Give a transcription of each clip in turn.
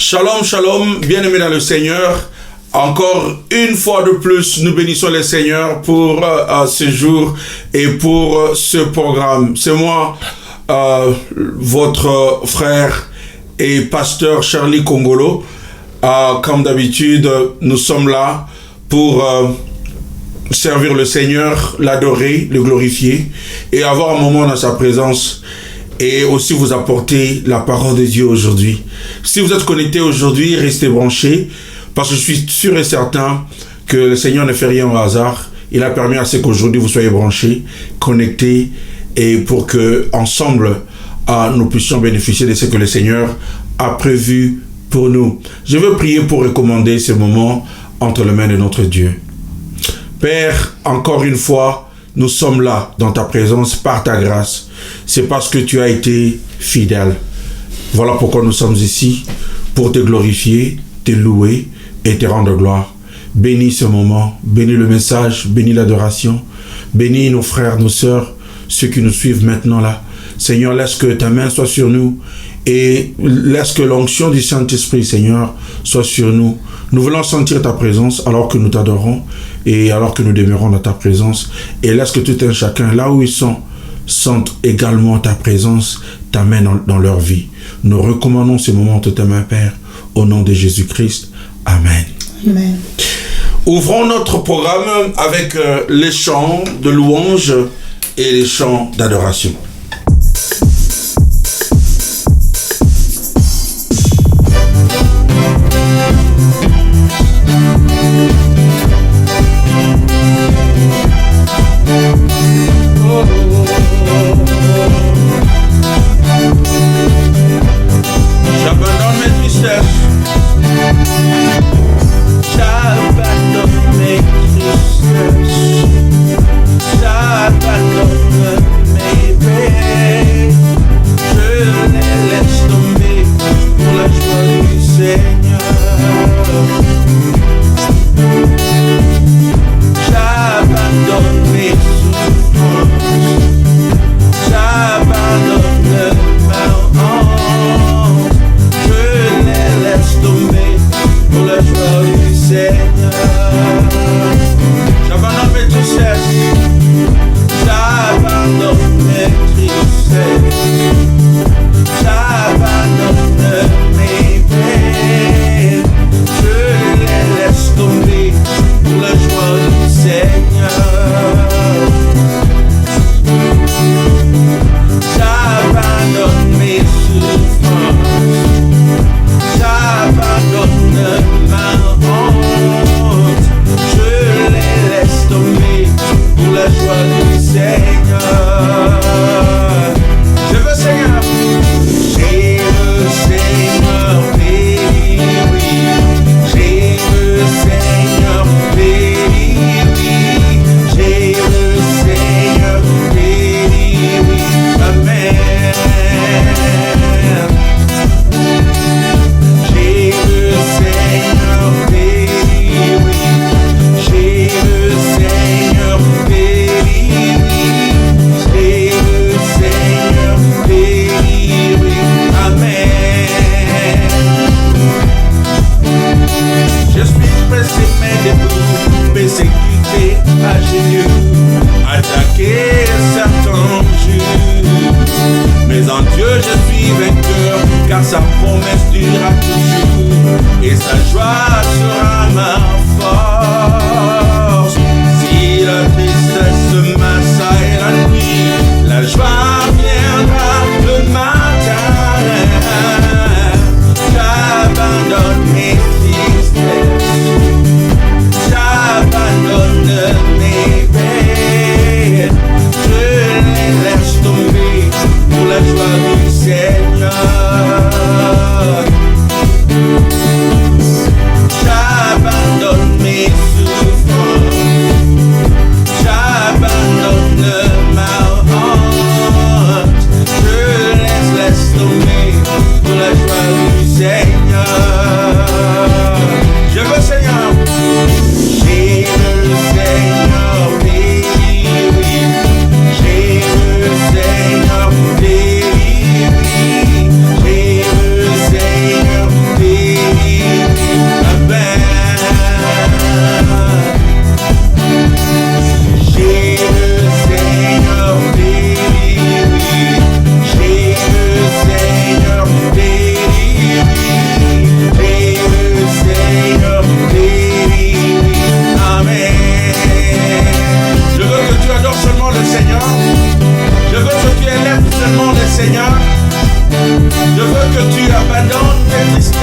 Shalom, shalom, bien-aimés dans le Seigneur. Encore une fois de plus, nous bénissons le Seigneur pour ce jour et pour ce programme. C'est moi, votre frère et pasteur Charlie Congolo. Comme d'habitude, nous sommes là pour servir le Seigneur, l'adorer, le glorifier et avoir un moment dans sa présence. Et aussi vous apporter la parole de Dieu aujourd'hui. Si vous êtes connectés aujourd'hui, restez branchés, parce que je suis sûr et certain que le Seigneur ne fait rien au hasard. Il a permis à ce qu'aujourd'hui vous soyez branchés, connectés, et pour que ensemble nous puissions bénéficier de ce que le Seigneur a prévu pour nous. Je veux prier pour recommander ce moment entre les mains de notre Dieu. Père, encore une fois, nous sommes là dans ta présence par ta grâce. C'est parce que tu as été fidèle. Voilà pourquoi nous sommes ici, pour te glorifier, te louer et te rendre gloire. Bénis ce moment, bénis le message, bénis l'adoration, bénis nos frères, nos sœurs, ceux qui nous suivent maintenant là. Seigneur, laisse que ta main soit sur nous et laisse que l'onction du Saint-Esprit, Seigneur, soit sur nous. Nous voulons sentir ta présence alors que nous t'adorons et alors que nous demeurons dans ta présence. Et laisse que tout un chacun, là où ils sont, sentent également ta présence, ta main dans leur vie. Nous recommandons ce moment entre tes mains, Père, au nom de Jésus-Christ. Amen. Amen. Ouvrons notre programme avec les chants de louange et les chants d'adoration.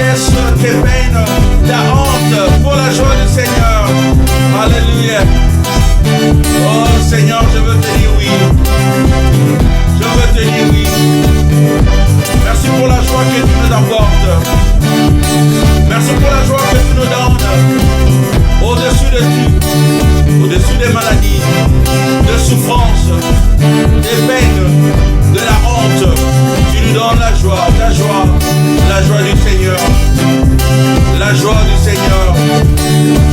détresse, tes peines, ta honte, pour la joie du Seigneur. Alléluia. Oh Seigneur, je veux te dire oui. Je veux te dire oui. Merci pour la joie que tu nous apportes. Merci pour la joie que tu nous donnes. Au-dessus de tout, au-dessus des maladies, des souffrances, des peines, de la honte, tu nous donnes la joie du Seigneur, la joie du Seigneur,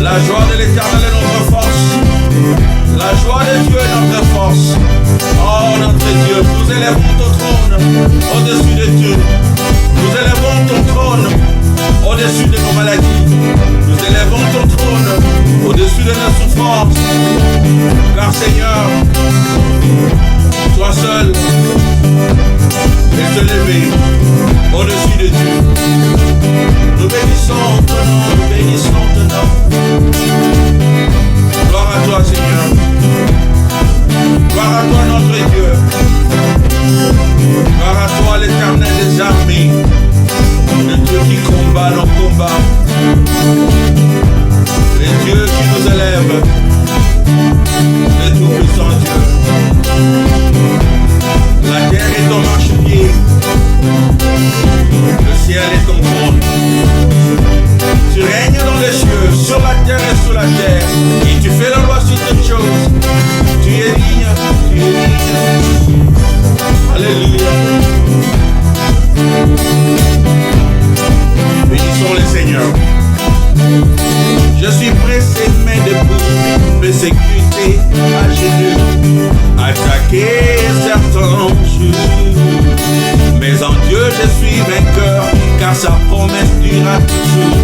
la joie de l'Éternel est notre force, la joie de Dieu est notre force. Oh notre Dieu, nous élèvons ton trône au-dessus de tout, nous élèvons ton trône au-dessus de nos maladies, nous élèvons ton trône au-dessus de nos souffrances, car Seigneur, toi seul et te lever au-dessus de Dieu. Nous bénissons ton nom, nous bénissons ton nom. Gloire à toi Seigneur. Gloire à toi notre Dieu. Gloire à toi l'Éternel des armées, le Dieu qui combat nos combats, le Dieu qui nous élève, le tout-puissant Dieu. La terre est ton marchepied, le ciel est ton trône. Tu règnes dans les cieux, sur la terre et sous la terre, et tu fais la loi sur toutes choses. Tu es digne, tu es digne. Alléluia. Bénissons le Seigneur. Je suis pressé, mais debout, persécuté à genoux, attaqué certains jours. Mais en Dieu je suis vainqueur, car sa promesse durera toujours,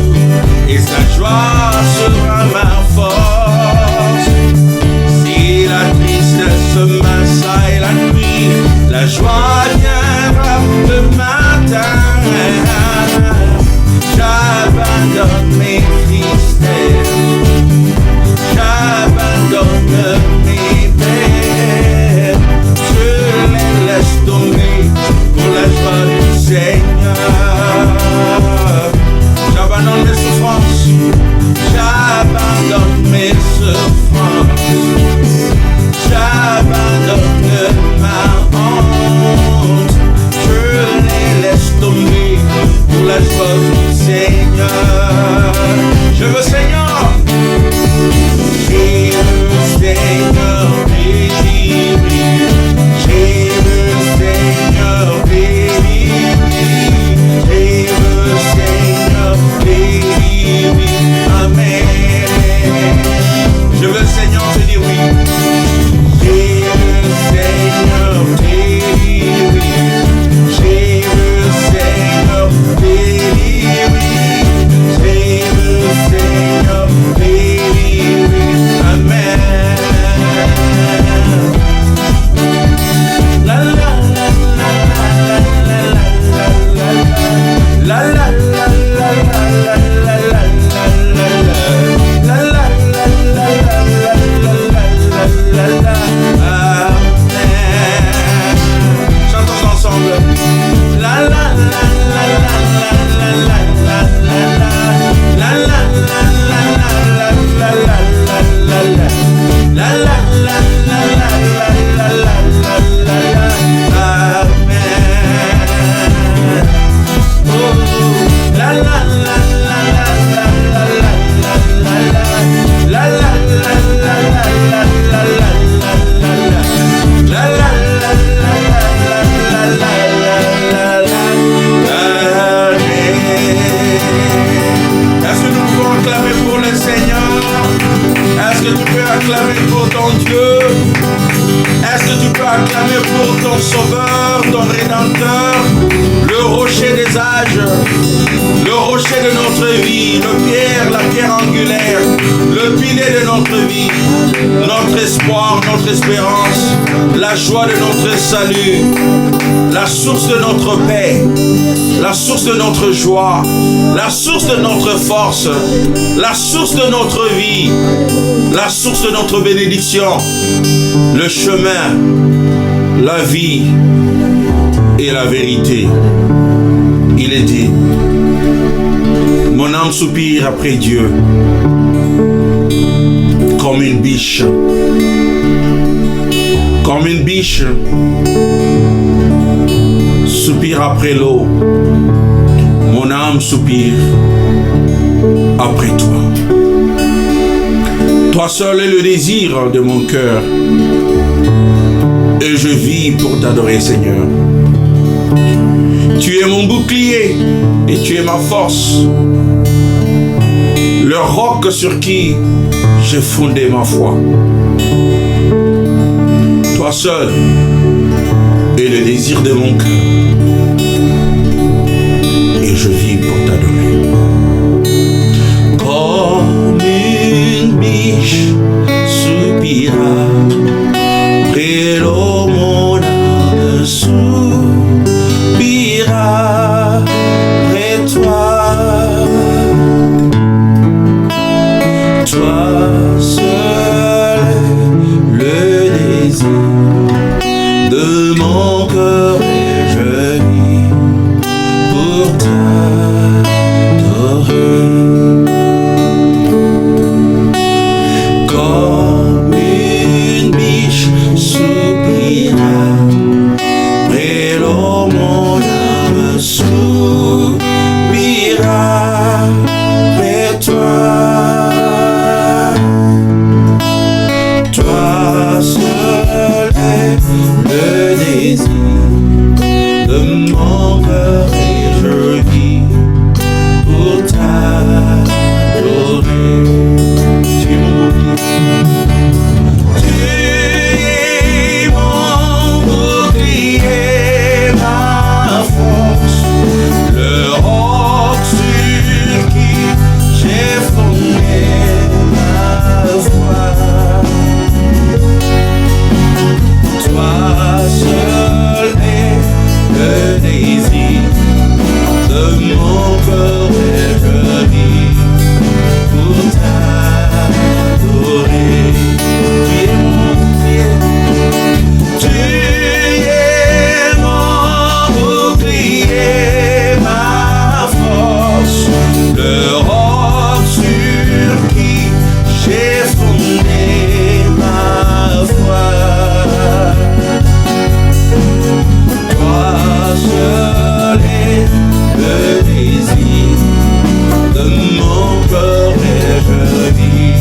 et sa joie sera ma force. Si la tristesse m'assaille la nuit, la joie viendra le matin. J'abandonne mes tristesses, j'abandonne mes peines, je les laisse tomber pour la joie du Seigneur. J'abandonne mes souffrances, j'abandonne mes souffrances, j'abandonne ma honte, je les laisse tomber pour la joie du Seigneur. Je veux Seigneur, j'ai le Seigneur délivré, j'ai le Seigneur délivré, j'ai le Seigneur délivré, amen. Je veux Seigneur te dire oui, j'ai le Seigneur délivré, j'ai le Seigneur délivré, j'ai le Seigneur délivré, amen. La la la la la la la la la chantons ensemble. La la la la la la la la la la la acclamer pour ton Dieu? Est-ce que tu peux acclamer pour ton Sauveur, ton Rédempteur, le rocher des âges, le rocher de notre vie, la pierre angulaire, le pilier de notre vie, notre espoir, notre espérance, la joie de notre salut, la source de notre paix, la source de notre joie, la source de notre force, la source de notre vie, la source de notre bénédiction, le chemin, la vie et la vérité. Il est dit, Mon âme soupire après Dieu, comme une biche. Comme une biche soupire après l'eau. Mon âme soupire après toi. Toi seul est le désir de mon cœur. Et je vis pour t'adorer, Seigneur. Tu es mon bouclier et tu es ma force. Le roc sur qui j'ai fondé ma foi. Toi seul est le désir de mon cœur. Et je vis pour t'adorer. Comme une biche soupira près l'eau, mon âme soupira près toi. Toi seul le désir de mon cœur et je vis pour t'adorer. Comme une biche soupira près l'eau, mon âme soupira près toi. Toi seul est le désir de mon cœur et je vis pour t'adorer. Tu es mon bouclier, ma force, le roc sur qui j'ai fondé ma foi. Toi seul est le désir de mon cœur et je vis pour t'adorer. Tu es mon bouclier, tu es mon bouclier, ma force, le roc sur qui j'ai fondé ma foi. Toi seul est le désir de mon cœur et je vis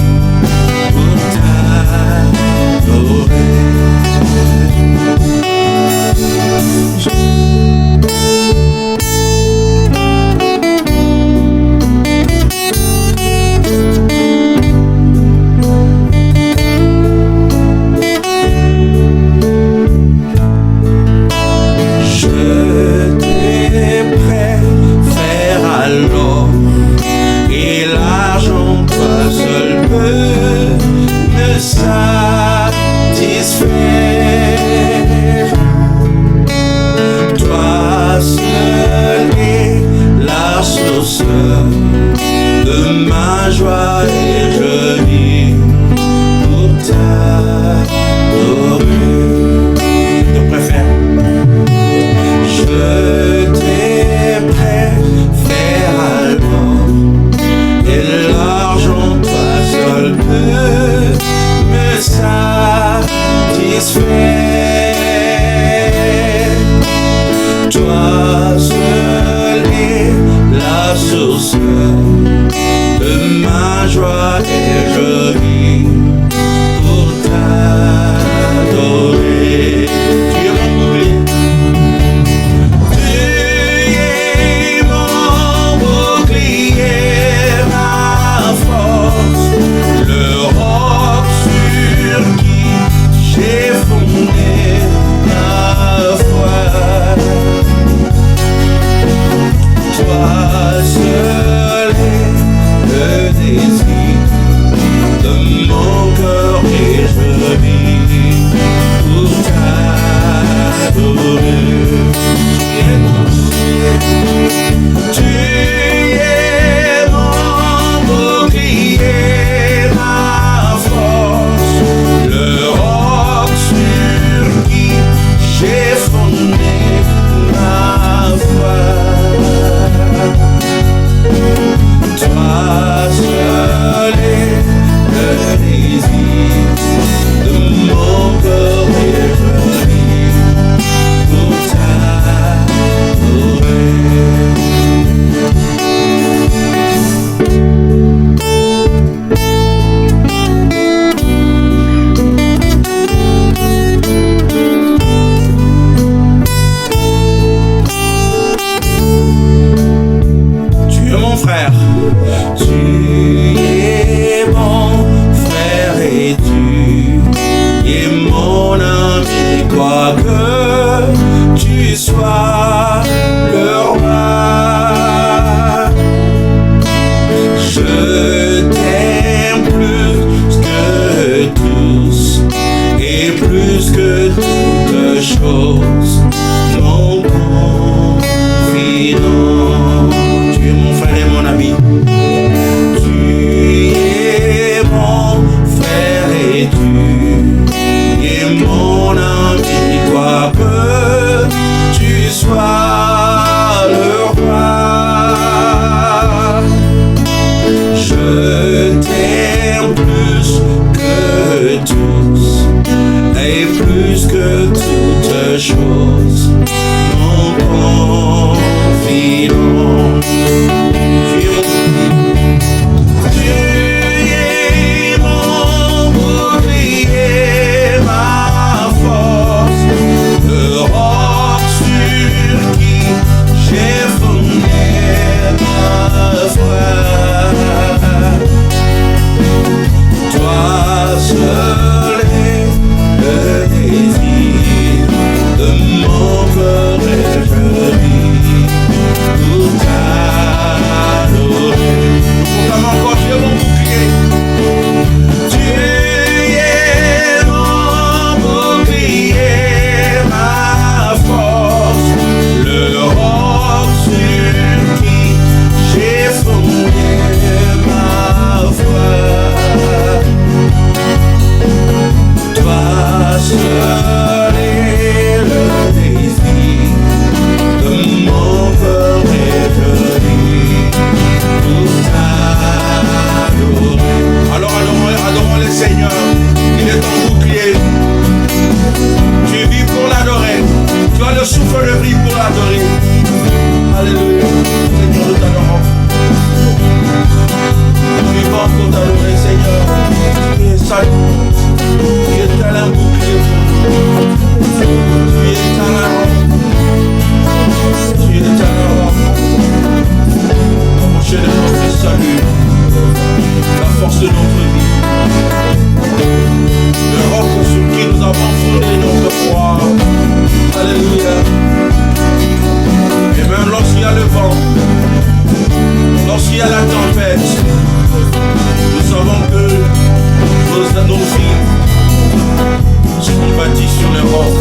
pour t'adorer. Je t'ai préfère alors et l'argent, toi seul peux me satisfaire. Toi seul est la source de ma joie et je vis pour t'adorer. Je te préfère. Je t'ai préfère alors et l'argent, toi seul peut me satisfaire. Toi seul est la source de ma joie et je vis pour t'adorer. Tu es mon bouclier. Le roc sur qui j'ai fondé ma foi. Toi seul est le désir Toi seul est le désir de mon cœur et je vis pour t'adorer. Tu es mon frère. Tu es mon frère et tu es mon ami, quoi que tu sois le roi. Je t'aime plus que tous et plus que toutes choses, mon confident. Tu es mon frère et mon ami. Tu es mon frère et tu es mon ami, quoi que tu sois le roi. Je t'aime plus que tous et plus que toutes choses, mon confident. Tu es mon bouclier, ma force, le roc sur qui j'ai fondé ma foi. Toi seul est le désir de mon cœur et je vis pour t'adorer. Comme encore tu es mon bouclier. Tu es mon bouclier, ma force, le roc sur qui j'ai fondé ma foi. Toi seul est le désir de mon cœur et je vis pour t'adorer. Alors adorons le Seigneur, il est ton bouclier. Tu vis pour l'adorer, tu as le souffle de vie pour l'adorer. Alléluia, Seigneur, nous t'adorons. Tu es bon pour t'adorer, Seigneur. Tu es salut, tu es tel un bouclier pour nous. Tu es tel un roi, tu es tel un roi. Mon cher de notre salut, la force de notre vie, le roc sur qui nous avons fondé notre foi. Alléluia. Et même lorsqu'il y a le vent, lorsqu'il y a la tempête, nous savons que nos vies sont bâties sur le roc.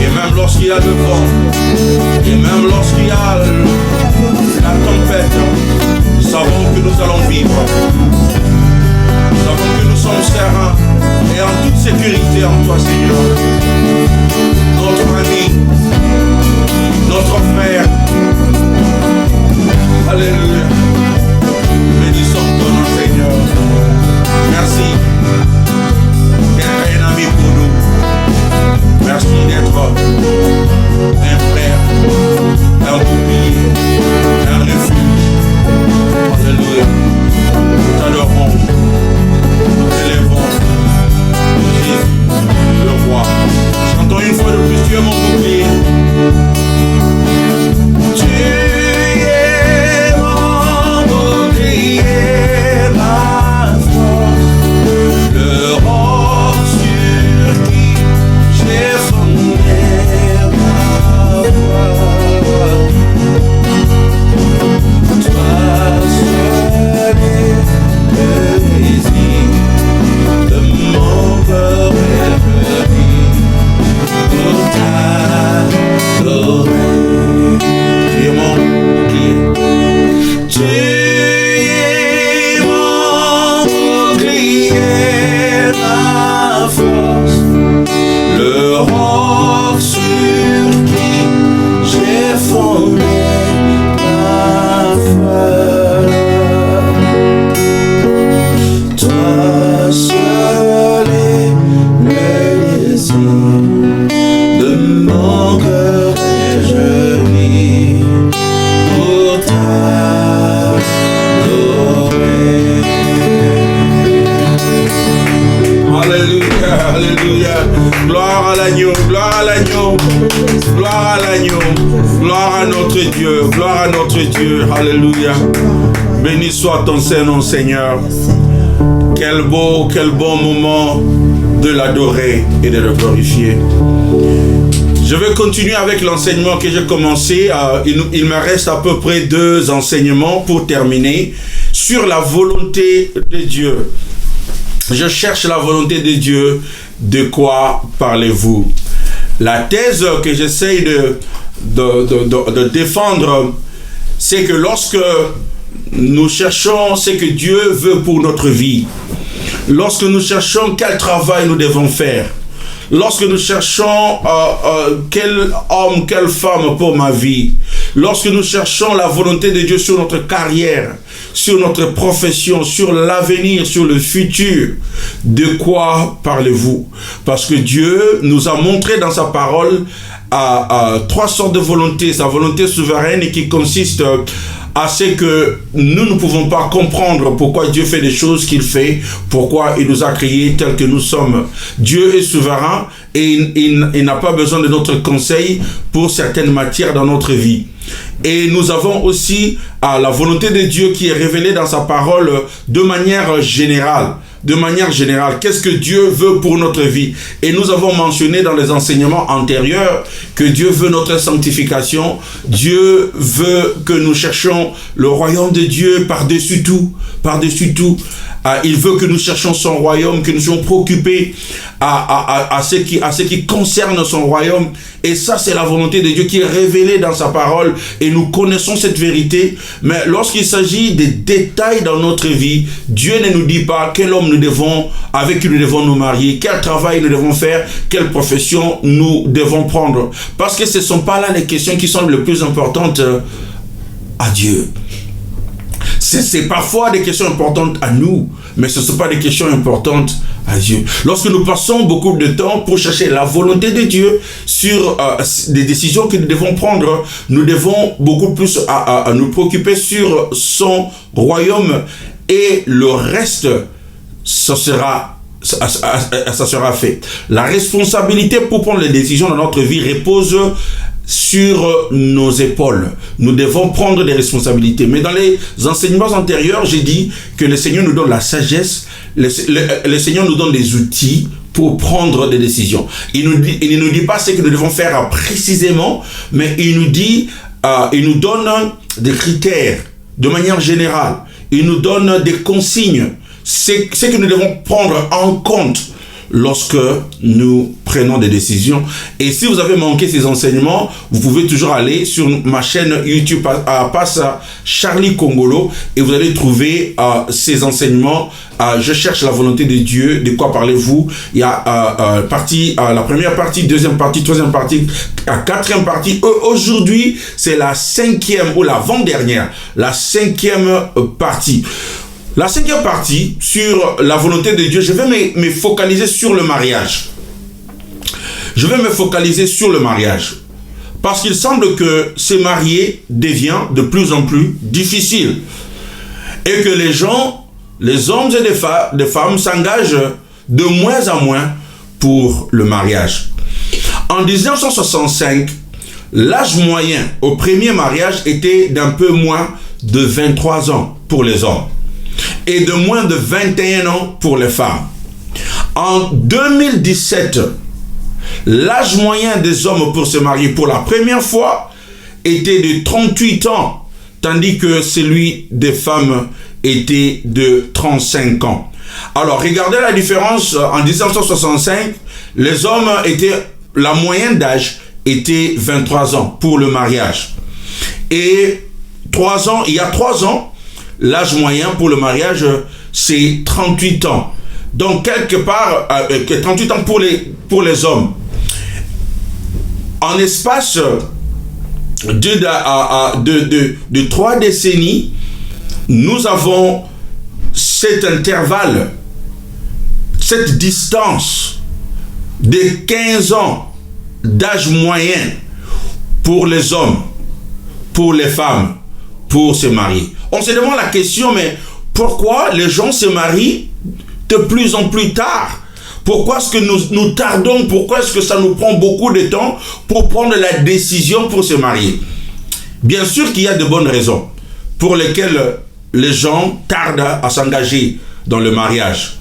Et même lorsqu'il y a le vent, et même lorsqu'il y a la tempête, nous savons que nous allons vivre. Nous savons que nous sommes sereins et en toute sécurité en toi, Seigneur. Notre ami, notre frère. Alléluia. Bénissons ton nom, Seigneur. Merci d'être un ami pour nous. Merci d'être un frère, un bouclier, un refuge. Alléluia. Nous t'adorons, nous t'élèvons. Jésus, le roi. Gloire à notre Dieu. Alléluia. Béni soit ton Saint-Nom, Seigneur. Quel bon moment de l'adorer et de le glorifier. Je vais continuer avec l'enseignement que j'ai commencé. Il me reste à peu près 2 enseignements pour terminer sur la volonté de Dieu. Je cherche la volonté de Dieu. De quoi parlez-vous? La thèse que j'essaye de défendre, c'est que lorsque nous cherchons ce que Dieu veut pour notre vie, lorsque nous cherchons quel travail nous devons faire, lorsque nous cherchons quel homme, quelle femme pour ma vie, lorsque nous cherchons la volonté de Dieu sur notre carrière, sur notre profession, sur l'avenir, sur le futur, de quoi parlez-vous? Parce que Dieu nous a montré dans sa parole 3 sortes de volontés. Sa volonté souveraine qui consiste à ce que nous ne pouvons pas comprendre pourquoi Dieu fait des choses qu'il fait, pourquoi il nous a créés tels que nous sommes. Dieu est souverain et il n'a pas besoin de notre conseil pour certaines matières dans notre vie. Et nous avons aussi la volonté de Dieu qui est révélée dans sa parole de manière générale. De manière générale, qu'est-ce que Dieu veut pour notre vie? Et nous avons mentionné dans les enseignements antérieurs que Dieu veut notre sanctification. Dieu veut que nous cherchions le royaume de Dieu par-dessus tout. Par-dessus tout. Il veut que nous cherchions son royaume, que nous soyons préoccupés à ce qui concerne son royaume. Et ça, c'est la volonté de Dieu qui est révélée dans sa parole. Et nous connaissons cette vérité. Mais lorsqu'il s'agit des détails dans notre vie, Dieu ne nous dit pas quel homme avec qui nous devons nous marier, quel travail nous devons faire, quelle profession nous devons prendre. Parce que ce ne sont pas là les questions qui sont les plus importantes à Dieu. C'est parfois des questions importantes à nous, mais ce ne sont pas des questions importantes à Dieu. Lorsque nous passons beaucoup de temps pour chercher la volonté de Dieu sur des décisions que nous devons prendre, nous devons beaucoup plus à nous préoccuper sur son royaume et le reste, ça sera fait. La responsabilité pour prendre les décisions dans notre vie repose sur nos épaules. Nous devons prendre des responsabilités. Mais dans les enseignements antérieurs, j'ai dit que le Seigneur nous donne la sagesse, le Seigneur nous donne les outils pour prendre des décisions. Il ne nous dit pas ce que nous devons faire précisément, mais il nous donne des critères de manière générale. Il nous donne des consignes. C'est ce que nous devons prendre en compte lorsque nous prenons des décisions. Et si vous avez manqué ces enseignements, vous pouvez toujours aller sur ma chaîne YouTube Pasteur Charlie Congolo et vous allez trouver ces enseignements. Je cherche la volonté de Dieu. De quoi parlez-vous? Il y a la première partie, deuxième partie, troisième partie, quatrième partie. Aujourd'hui, c'est la 5e ou l'avant-dernière, la 5e partie. La 5e partie, sur la volonté de Dieu, je vais me focaliser sur le mariage. Je vais me focaliser sur le mariage. Parce qu'il semble que se marier devient de plus en plus difficile. Et que les gens, les hommes et les femmes s'engagent de moins en moins pour le mariage. En 1965, l'âge moyen au premier mariage était d'un peu moins de 23 ans pour les hommes et de moins de 21 ans pour les femmes. En 2017, l'âge moyen des hommes pour se marier pour la première fois était de 38 ans, tandis que celui des femmes était de 35 ans. Alors, regardez la différence. En 1965, les hommes la moyenne d'âge était 23 ans pour le mariage. Et il y a 3 ans, l'âge moyen pour le mariage, c'est 38 ans. Donc, quelque part, 38 ans pour les hommes. En espace de 3 décennies, nous avons cet intervalle, cette distance de 15 ans d'âge moyen pour les hommes, pour les femmes, pour se marier. On se demande la question, mais pourquoi les gens se marient de plus en plus tard? Pourquoi est-ce que nous tardons? Pourquoi est-ce que ça nous prend beaucoup de temps pour prendre la décision pour se marier? Bien sûr qu'il y a de bonnes raisons pour lesquelles les gens tardent à s'engager dans le mariage.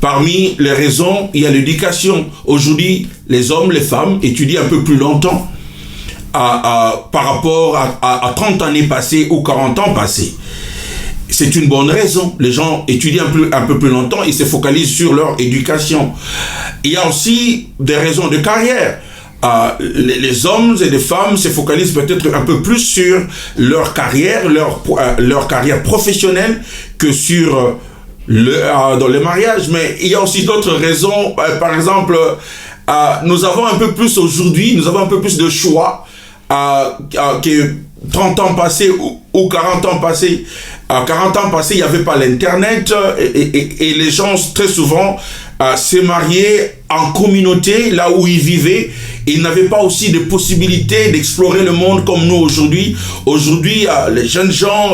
Parmi les raisons, il y a l'éducation. Aujourd'hui, les hommes, les femmes étudient un peu plus longtemps par rapport à 30 années passées ou 40 ans passés. C'est une bonne raison. Les gens étudient un peu plus longtemps et se focalisent sur leur éducation. Il y a aussi des raisons de carrière. Les hommes et les femmes se focalisent peut-être un peu plus sur leur carrière, leur carrière professionnelle que sur dans le mariage. Mais il y a aussi d'autres raisons. Par exemple, nous avons un peu plus aujourd'hui, nous avons un peu plus de choix que 30 ans passés ou 40 ans passés. À 40 ans passés, il n'y avait pas l'Internet et les gens très souvent se mariaient en communauté, là où ils vivaient. Ils n'avaient pas aussi de possibilité d'explorer le monde comme nous aujourd'hui. Aujourd'hui, les jeunes gens,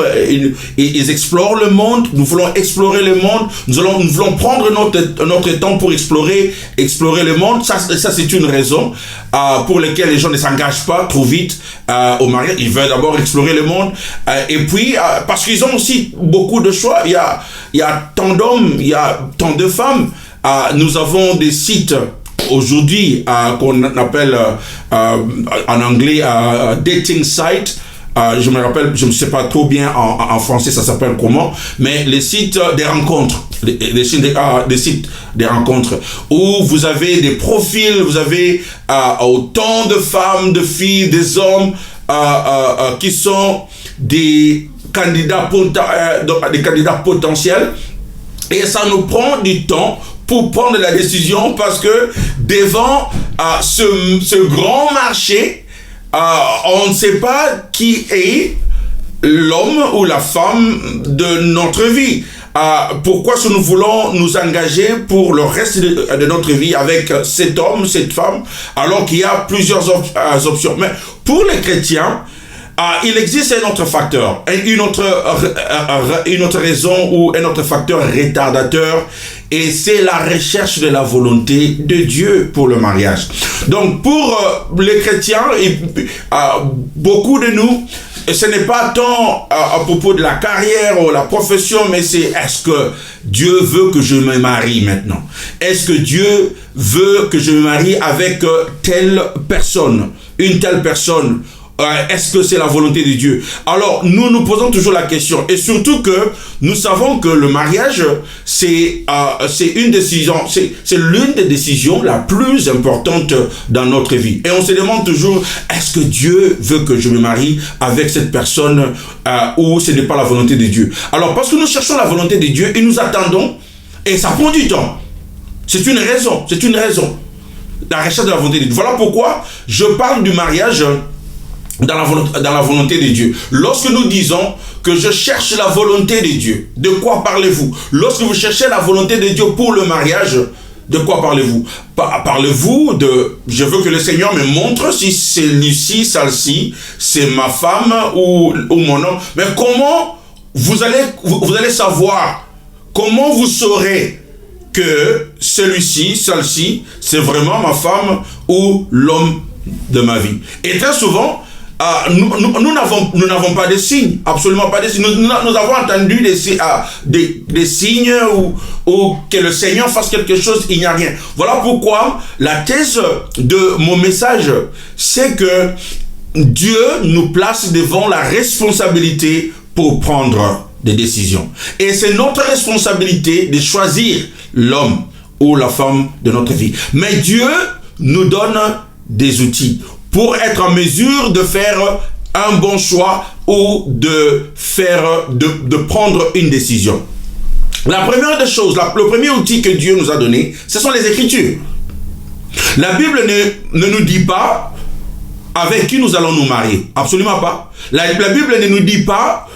ils explorent le monde. Nous voulons explorer le monde. Nous voulons prendre notre temps pour explorer le monde. Ça c'est une raison pour laquelle les gens ne s'engagent pas trop vite au mariage. Ils veulent d'abord explorer le monde. Et puis, parce qu'ils ont aussi beaucoup de choix. Il y a tant d'hommes, il y a tant de femmes. Nous avons des sites aujourd'hui qu'on appelle en anglais dating site. Je me rappelle, je ne sais pas trop bien en français ça s'appelle comment, mais les sites des rencontres, des sites des rencontres où vous avez des profils, vous avez autant de femmes, de filles, des hommes qui sont des candidats potentiels, et ça nous prend du temps pour prendre la décision, parce que devant ce grand marché, on ne sait pas qui est l'homme ou la femme de notre vie. Pourquoi nous voulons nous engager pour le reste de notre vie avec cet homme, cette femme, alors qu'il y a plusieurs options. Mais pour les chrétiens, il existe un autre facteur, une autre raison ou un autre facteur retardateur, et c'est la recherche de la volonté de Dieu pour le mariage. Donc pour les chrétiens, beaucoup de nous, ce n'est pas tant à propos de la carrière ou la profession, mais c'est est-ce que Dieu veut que je me marie maintenant? Est-ce que Dieu veut que je me marie avec telle personne, une telle personne? Est-ce que c'est la volonté de Dieu? Alors, nous nous posons toujours la question, et surtout que nous savons que le mariage, c'est une décision, c'est l'une des décisions la plus importante dans notre vie. Et on se demande toujours, est-ce que Dieu veut que je me marie avec cette personne ou ce n'est pas la volonté de Dieu? Alors, parce que nous cherchons la volonté de Dieu et nous attendons, et ça prend du temps. C'est une raison, la recherche de la volonté de Dieu. Voilà pourquoi je parle du mariage dans la volonté de Dieu. Lorsque nous disons que je cherche la volonté de Dieu, de quoi parlez-vous? Lorsque vous cherchez la volonté de Dieu pour le mariage, de quoi parlez-vous? Parlez-vous de je veux que le Seigneur me montre si celui-ci, celle-ci, c'est ma femme ou mon homme. Mais comment vous allez savoir? Comment vous saurez que celui-ci, celle-ci, c'est vraiment ma femme ou l'homme de ma vie? Et très souvent, nous n'avons pas de signes, absolument pas de signes. Nous avons entendu des signes ou que le Seigneur fasse quelque chose, il n'y a rien. Voilà pourquoi la thèse de mon message, c'est que Dieu nous place devant la responsabilité pour prendre des décisions. Et c'est notre responsabilité de choisir l'homme ou la femme de notre vie. Mais Dieu nous donne des outils pour être en mesure de faire un bon choix ou de prendre une décision. La première des choses, le premier outil que Dieu nous a donné, ce sont les Écritures. La Bible ne nous dit pas avec qui nous allons nous marier. Absolument pas. La Bible ne nous dit pas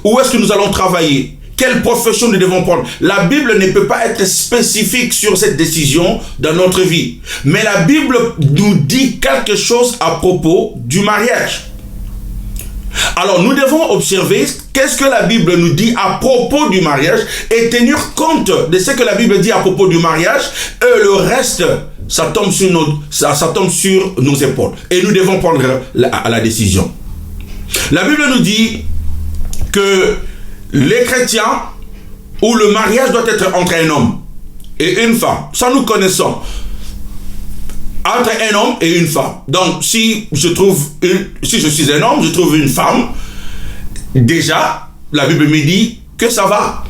où est-ce que nous allons travailler. Quelle profession nous devons prendre? La Bible ne peut pas être spécifique sur cette décision dans notre vie. Mais la Bible nous dit quelque chose à propos du mariage. Alors nous devons observer qu'est-ce que la Bible nous dit à propos du mariage et tenir compte de ce que la Bible dit à propos du mariage, et le reste ça tombe sur nos épaules. Et nous devons prendre la décision. La Bible nous dit que les chrétiens, où le mariage doit être entre un homme et une femme. Ça nous connaissons. Entre un homme et une femme. Donc, si je suis un homme, je trouve une femme, déjà, la Bible me dit que ça va.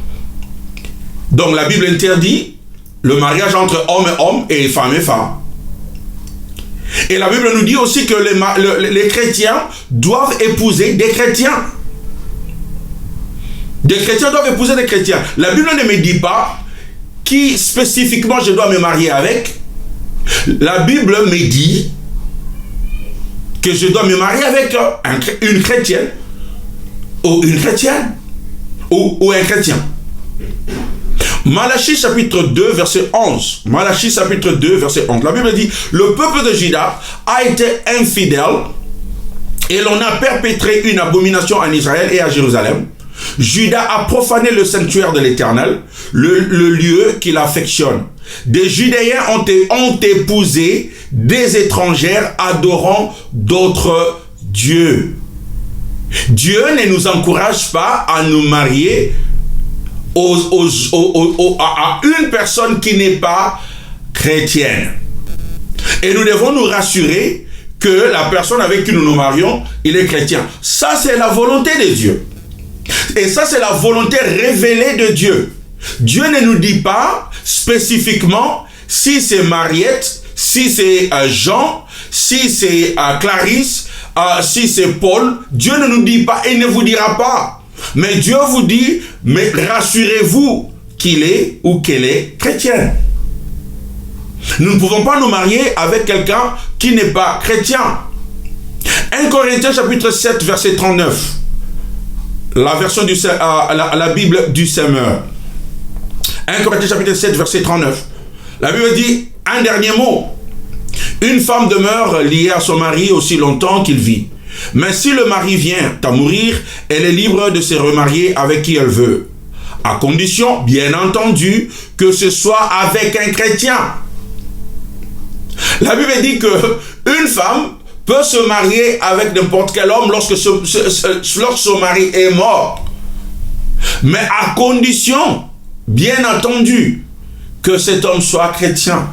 Donc, la Bible interdit le mariage entre homme et homme et femme et femme. Et la Bible nous dit aussi que les chrétiens doivent épouser des chrétiens. Des chrétiens doivent épouser des chrétiens. La Bible ne me dit pas qui spécifiquement je dois me marier avec. La Bible me dit que je dois me marier avec une chrétienne ou une chrétienne ou un chrétien. Malachie chapitre 2 verset 11. Malachie chapitre 2 verset 11. La Bible dit, le peuple de Juda a été infidèle et l'on a perpétré une abomination en Israël et à Jérusalem. Juda a profané le sanctuaire de l'Éternel, le lieu qu'il affectionne. Des Judéens ont épousé des étrangères adorant d'autres dieux. Dieu ne nous encourage pas à nous marier à une personne qui n'est pas chrétienne. Et nous devons nous rassurer que la personne avec qui nous nous marions, il est chrétien. Ça, c'est la volonté de Dieu. Et ça, c'est la volonté révélée de Dieu. Dieu ne nous dit pas spécifiquement si c'est Mariette, si c'est Jean, si c'est Clarisse, si c'est Paul. Dieu ne nous dit pas et ne vous dira pas. Mais Dieu vous dit, mais rassurez-vous qu'il est ou qu'elle est chrétienne. Nous ne pouvons pas nous marier avec quelqu'un qui n'est pas chrétien. 1 Corinthiens chapitre 7 verset 39. La version la Bible du Semeur. 1 Corinthiens chapitre 7 verset 39. La Bible dit un dernier mot. Une femme demeure liée à son mari aussi longtemps qu'il vit. Mais si le mari vient à mourir, elle est libre de se remarier avec qui elle veut. À condition, bien entendu, que ce soit avec un chrétien. La Bible dit que une femme peut se marier avec n'importe quel homme lorsque son mari est mort. Mais à condition, bien entendu, que cet homme soit chrétien.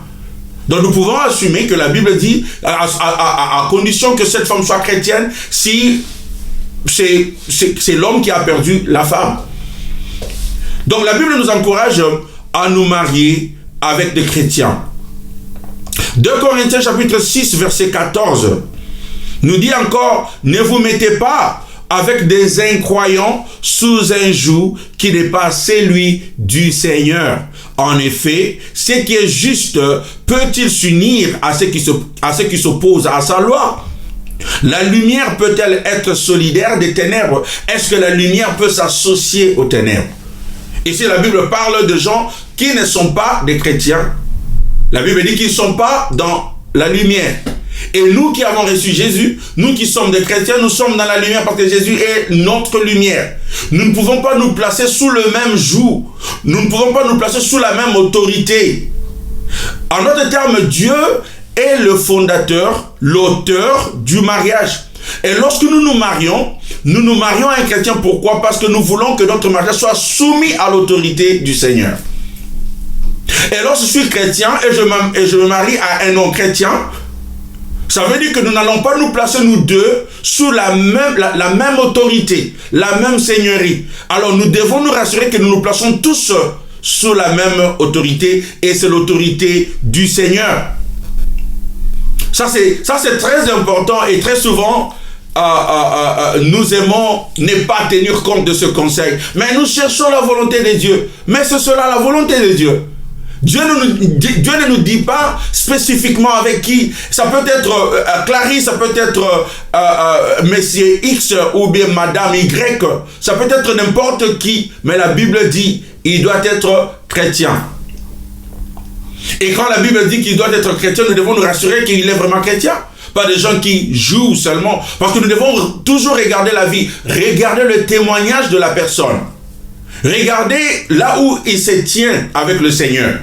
Donc nous pouvons assumer que la Bible dit, à condition que cette femme soit chrétienne, si c'est l'homme qui a perdu la femme. Donc la Bible nous encourage à nous marier avec des chrétiens. 2 Corinthiens chapitre 6 verset 14 nous dit encore, ne vous mettez pas avec des incroyants sous un joug qui n'est pas celui du Seigneur. En effet, ce qui est juste peut-il s'unir à ceux qui s'opposent à sa loi? La lumière peut-elle être solidaire des ténèbres? Est-ce que la lumière peut s'associer aux ténèbres? Ici, la Bible parle de gens qui ne sont pas des chrétiens. La Bible dit qu'ils ne sont pas dans la lumière. Et nous qui avons reçu Jésus, nous qui sommes des chrétiens, nous sommes dans la lumière parce que Jésus est notre lumière. Nous ne pouvons pas nous placer sous le même joug. Nous ne pouvons pas nous placer sous la même autorité. En d'autres termes, Dieu est le fondateur, l'auteur du mariage. Et lorsque nous nous marions à un chrétien. Pourquoi? Parce que nous voulons que notre mariage soit soumis à l'autorité du Seigneur. Et lorsque je suis chrétien et je me marie à un non-chrétien, ça veut dire que nous n'allons pas nous placer nous deux sous la même autorité, la même seigneurie. Alors nous devons nous rassurer que nous nous plaçons tous sous la même autorité et c'est l'autorité du Seigneur. Ça c'est très important et très souvent nous aimons ne pas tenir compte de ce conseil. Mais nous cherchons la volonté de Dieu. Mais c'est cela la volonté de Dieu. Dieu ne nous dit pas spécifiquement avec qui. Ça peut être Clarisse, ça peut être Monsieur X ou bien Madame Y. Ça peut être n'importe qui. Mais la Bible dit il doit être chrétien. Et quand la Bible dit qu'il doit être chrétien, nous devons nous rassurer qu'il est vraiment chrétien. Pas des gens qui jouent seulement. Parce que nous devons toujours regarder la vie. Regarder le témoignage de la personne. Regardez là où il se tient avec le Seigneur.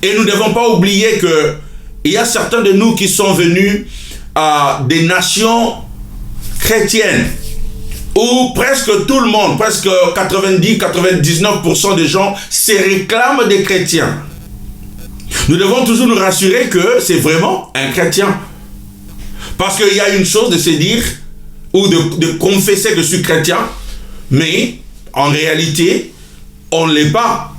Et nous ne devons pas oublier qu'il y a certains de nous qui sont venus à des nations chrétiennes, où presque tout le monde, presque 90-99% des gens se réclament des chrétiens. Nous devons toujours nous rassurer que c'est vraiment un chrétien. Parce qu'il y a une chose de se dire, ou de confesser que je suis chrétien, mais en réalité, on ne l'est pas.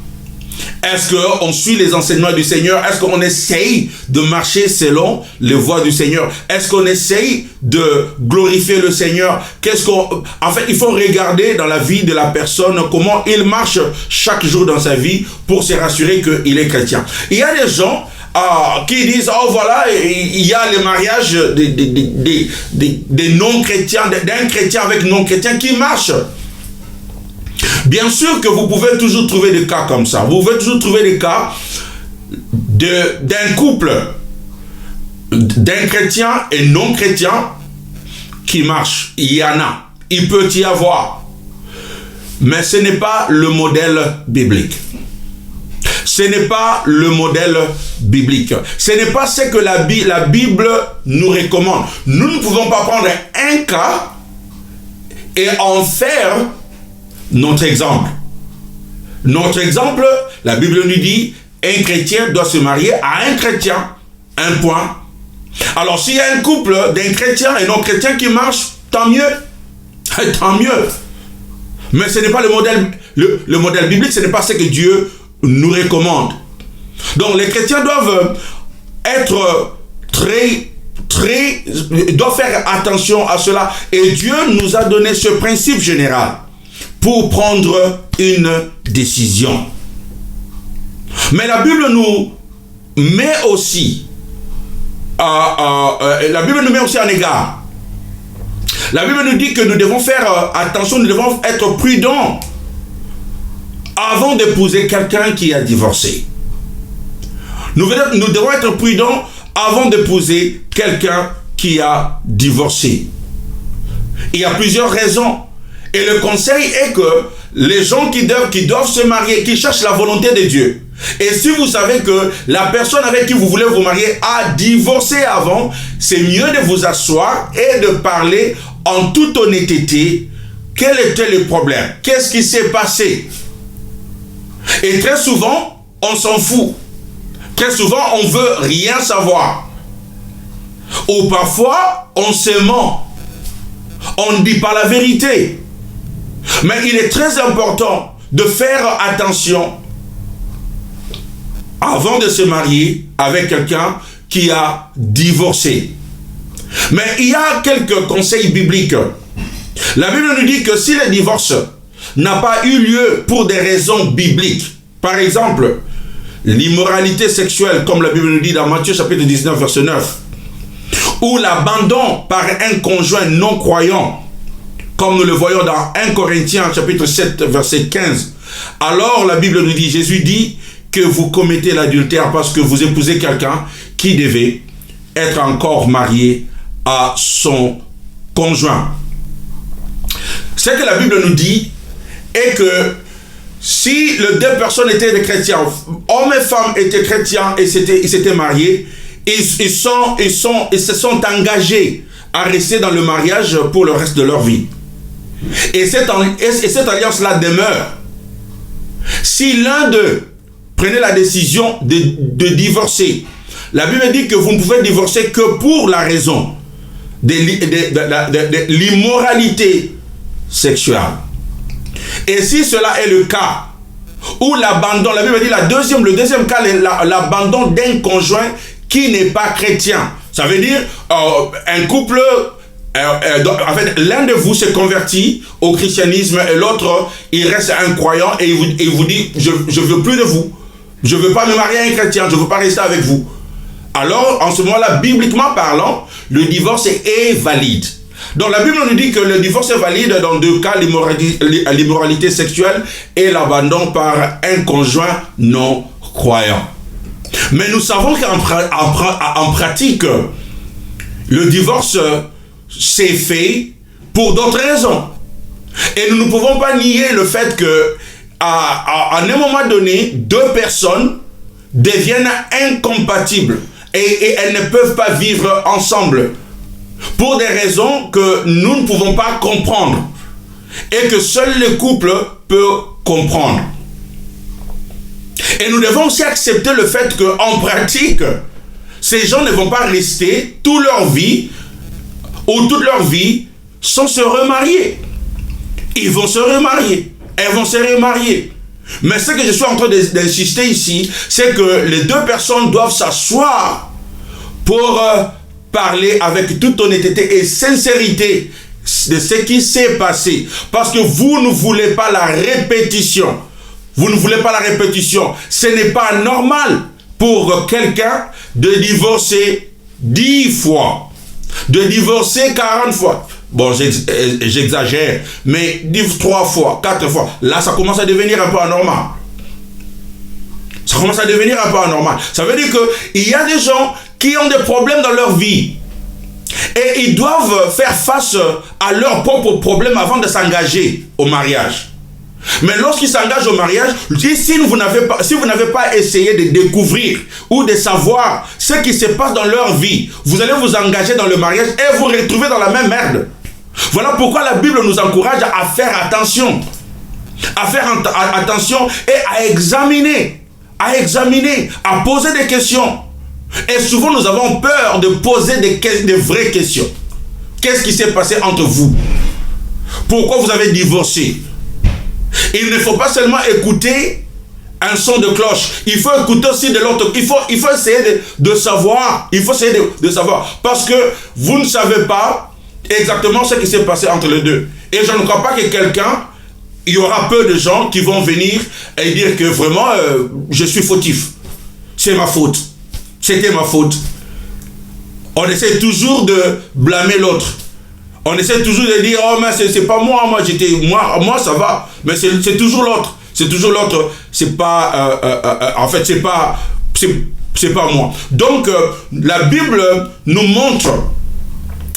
Est-ce qu'on suit les enseignements du Seigneur? Est-ce qu'on essaye de marcher selon les voies du Seigneur? Est-ce qu'on essaye de glorifier le Seigneur? En fait, il faut regarder dans la vie de la personne comment il marche chaque jour dans sa vie pour se rassurer qu'il est chrétien. Il y a des gens qui disent, oh voilà, il y a le mariage des non-chrétiens, d'un chrétien avec non-chrétien qui marche. Bien sûr que vous pouvez toujours trouver des cas comme ça. Vous pouvez toujours trouver des cas d'un couple, d'un chrétien et non-chrétien qui marche. Il y en a. Il peut y avoir. Mais ce n'est pas le modèle biblique. Ce n'est pas le modèle biblique. Ce n'est pas ce que la Bible nous recommande. Nous ne pouvons pas prendre un cas et en faire notre exemple. Notre exemple, la Bible nous dit, un chrétien doit se marier à un chrétien. Un point. Alors, s'il y a un couple d'un chrétien et non-chrétien qui marche, tant mieux. Tant mieux. Mais ce n'est pas le modèle biblique, ce n'est pas ce que Dieu nous recommande. Donc, les chrétiens doivent être doivent faire attention à cela. Et Dieu nous a donné ce principe général pour prendre une décision. Mais la Bible nous met aussi la Bible nous met aussi en égard. La Bible nous dit que nous devons faire attention, nous devons être prudents avant d'épouser quelqu'un qui a divorcé. Nous devons être prudents avant d'épouser quelqu'un qui a divorcé. Il y a plusieurs raisons. Et le conseil est que les gens qui doivent se marier, qui cherchent la volonté de Dieu, et si vous savez que la personne avec qui vous voulez vous marier a divorcé avant, c'est mieux de vous asseoir et de parler en toute honnêteté. Quel était le problème? Qu'est-ce qui s'est passé? Et très souvent, on s'en fout. Très souvent, on veut rien savoir. Ou parfois, on se ment. On ne dit pas la vérité. Mais il est très important de faire attention avant de se marier avec quelqu'un qui a divorcé. Mais il y a quelques conseils bibliques. La Bible nous dit que si le divorce n'a pas eu lieu pour des raisons bibliques, par exemple, l'immoralité sexuelle, comme la Bible nous dit dans Matthieu chapitre 19, verset 9, ou l'abandon par un conjoint non croyant, comme nous le voyons dans 1 Corinthiens chapitre 7, verset 15, alors la Bible nous dit, Jésus dit que vous commettez l'adultère parce que vous épousez quelqu'un qui devait être encore marié à son conjoint. Ce que la Bible nous dit est que si les deux personnes étaient des chrétiens, hommes et femmes étaient chrétiens et s'étaient mariés, ils se sont engagés à rester dans le mariage pour le reste de leur vie. Et cette alliance-là demeure. Si l'un d'eux prenait la décision de divorcer, la Bible dit que vous ne pouvez divorcer que pour la raison de l'immoralité sexuelle. Et si cela est le cas, ou l'abandon, la Bible dit le deuxième cas, l'abandon d'un conjoint qui n'est pas chrétien. Ça veut dire un couple, en fait, l'un de vous se convertit au christianisme et l'autre, il reste un croyant et il vous dit, je ne veux plus de vous. Je ne veux pas me marier à un chrétien, je ne veux pas rester avec vous. Alors, en ce moment-là, bibliquement parlant, le divorce est valide. Donc la Bible nous dit que le divorce est valide dans deux cas, l'immoralité sexuelle et l'abandon par un conjoint non croyant. Mais nous savons qu'en pratique, le divorce s'est fait pour d'autres raisons. Et nous ne pouvons pas nier le fait que à un moment donné, deux personnes deviennent incompatibles et elles ne peuvent pas vivre ensemble pour des raisons que nous ne pouvons pas comprendre et que seul le couple peut comprendre. Et nous devons aussi accepter le fait qu'en pratique, ces gens ne vont pas rester toute leur vie sans se remarier. Ils vont se remarier. Elles vont se remarier. Mais ce que je suis en train d'insister ici, c'est que les deux personnes doivent s'asseoir pour parler avec toute honnêteté et sincérité de ce qui s'est passé. Parce que vous ne voulez pas la répétition. Vous ne voulez pas la répétition. Ce n'est pas normal pour quelqu'un de divorcer 10 fois, de divorcer 40 fois. Bon, j'exagère, mais 3 fois, 4 fois, là, ça commence à devenir un peu anormal. Ça commence à devenir un peu anormal. Ça veut dire qu'il y a des gens qui ont des problèmes dans leur vie. Et ils doivent faire face à leurs propres problèmes avant de s'engager au mariage. Mais lorsqu'ils s'engagent au mariage, si vous n'avez pas essayé de découvrir ou de savoir ce qui se passe dans leur vie, vous allez vous engager dans le mariage et vous retrouver dans la même merde. Voilà pourquoi la Bible nous encourage à faire attention. À faire attention et à examiner, à poser des questions. Et souvent nous avons peur de poser des vraies questions. Qu'est-ce qui s'est passé entre vous? Pourquoi vous avez divorcé? Il ne faut pas seulement écouter un son de cloche. Il faut écouter aussi de l'autre. Il faut essayer de savoir. Il faut essayer de savoir. Parce que vous ne savez pas exactement ce qui s'est passé entre les deux. Et je ne crois pas que il y aura peu de gens qui vont venir et dire que vraiment, je suis fautif. C'est ma faute. C'était ma faute. On essaie toujours de blâmer l'autre. On essaie toujours de dire, oh, mais c'est pas moi, moi ça va. Mais c'est toujours l'autre. C'est toujours l'autre. C'est pas, en fait, c'est pas moi. Donc, la Bible nous montre,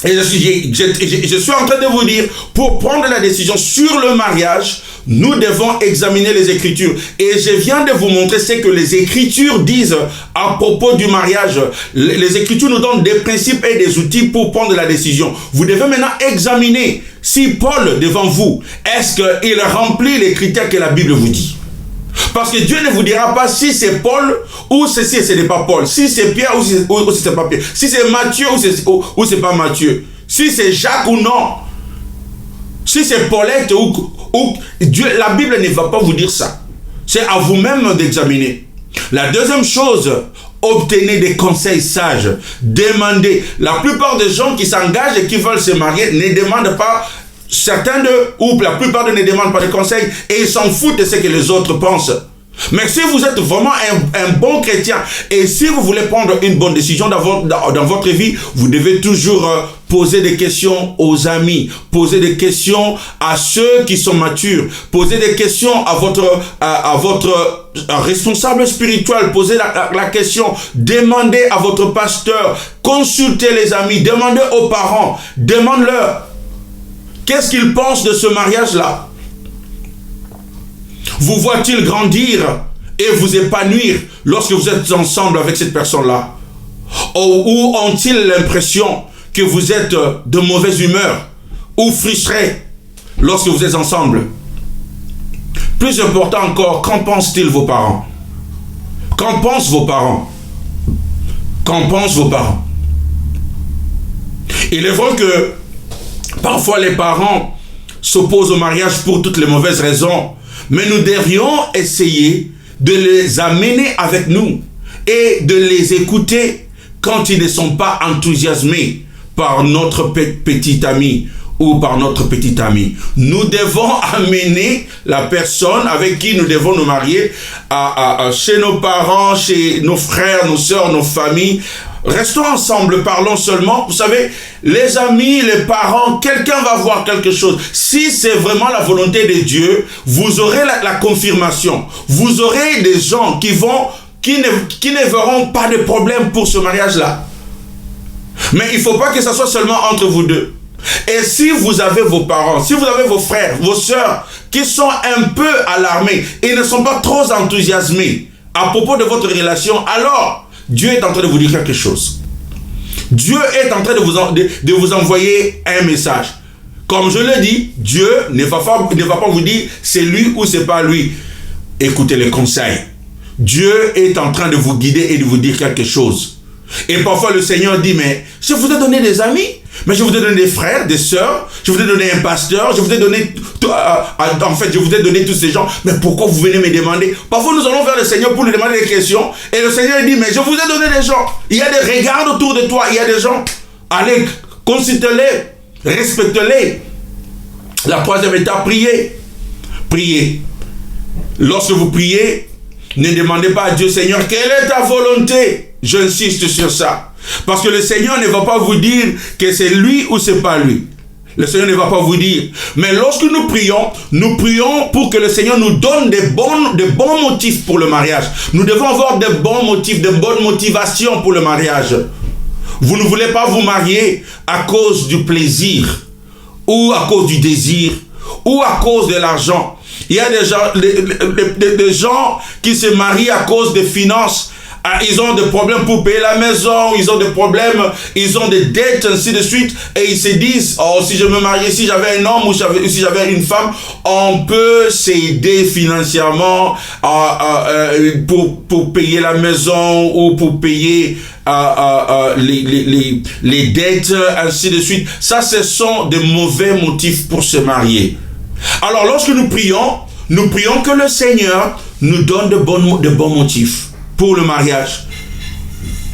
et je suis en train de vous dire, pour prendre la décision sur le mariage, nous devons examiner les Écritures. Et je viens de vous montrer ce que les Écritures disent à propos du mariage. Les Écritures nous donnent des principes et des outils pour prendre la décision. Vous devez maintenant examiner si Paul, devant vous, est-ce qu'il remplit les critères que la Bible vous dit. Parce que Dieu ne vous dira pas si c'est Paul ou si ce n'est pas Paul. Si c'est Pierre ou si c'est pas Pierre. Si c'est Matthieu ou c'est pas Matthieu. Si c'est Jacques ou non. Si c'est Paulette ou Dieu, la Bible ne va pas vous dire ça. C'est à vous-même d'examiner. La deuxième chose, obtenez des conseils sages. Demandez. La plupart des gens qui s'engagent et qui veulent se marier ne demandent pas. Certains d'eux, ou la plupart d'eux ne demandent pas de conseils et ils s'en foutent de ce que les autres pensent. Mais si vous êtes vraiment un bon chrétien et si vous voulez prendre une bonne décision dans votre vie, vous devez toujours poser des questions aux amis, poser des questions à ceux qui sont matures, poser des questions à votre responsable spirituel, poser la question, demandez à votre pasteur, consultez les amis, demandez aux parents, demandez-leur. Qu'est-ce qu'ils pensent de ce mariage-là? Vous voient-ils grandir et vous épanouir lorsque vous êtes ensemble avec cette personne-là? Ou ont-ils l'impression que vous êtes de mauvaise humeur ou frustré lorsque vous êtes ensemble? Plus important encore, qu'en pensent-ils vos parents? Qu'en pensent vos parents? Qu'en pensent vos parents? Il est vrai que parfois les parents s'opposent au mariage pour toutes les mauvaises raisons, mais nous devrions essayer de les amener avec nous et de les écouter quand ils ne sont pas enthousiasmés par notre petit ami ou par notre petite amie. Nous devons amener la personne avec qui nous devons nous marier chez nos parents, chez nos frères, nos sœurs, nos familles. Restons ensemble, parlons seulement. Vous savez, les amis, les parents, quelqu'un va voir quelque chose. Si c'est vraiment la volonté de Dieu, vous aurez la confirmation. Vous aurez des gens qui ne verront pas de problème pour ce mariage-là. Mais il ne faut pas que ça soit seulement entre vous deux. Et si vous avez vos parents, si vous avez vos frères, vos sœurs qui sont un peu alarmés et ne sont pas trop enthousiasmés à propos de votre relation, alors Dieu est en train de vous dire quelque chose. Dieu est en train de vous envoyer un message. Comme je l'ai dit, Dieu ne va pas vous dire c'est lui ou c'est pas lui. Écoutez les conseils. Dieu est en train de vous guider et de vous dire quelque chose. Et parfois le Seigneur dit, mais je vous ai donné des amis, mais je vous ai donné des frères, des sœurs, je vous ai donné un pasteur, je vous ai donné, je vous ai donné tous ces gens, mais pourquoi vous venez me demander? Parfois nous allons vers le Seigneur pour lui demander des questions, et le Seigneur dit, mais je vous ai donné des gens, il y a des regards autour de toi, il y a des gens, allez, consulte-les, respecte-les. La troisième étape, priez. Priez. Lorsque vous priez, ne demandez pas à Dieu, Seigneur, quelle est ta volonté? J'insiste sur ça. Parce que le Seigneur ne va pas vous dire que c'est lui ou c'est pas lui. Le Seigneur ne va pas vous dire. Mais lorsque nous prions pour que le Seigneur nous donne de bons motifs pour le mariage. Nous devons avoir de bons motifs, de bonnes motivations pour le mariage. Vous ne voulez pas vous marier à cause du plaisir, ou à cause du désir, ou à cause de l'argent. Il y a des gens qui se marient à cause des finances. Ils ont des problèmes pour payer la maison, ils ont des problèmes, ils ont des dettes, ainsi de suite. Et ils se disent, oh, si je me mariais, si j'avais un homme ou si j'avais une femme, on peut s'aider financièrement pour payer la maison ou pour payer les dettes, ainsi de suite. Ça, ce sont des mauvais motifs pour se marier. Alors, lorsque nous prions que le Seigneur nous donne de bons motifs pour le mariage.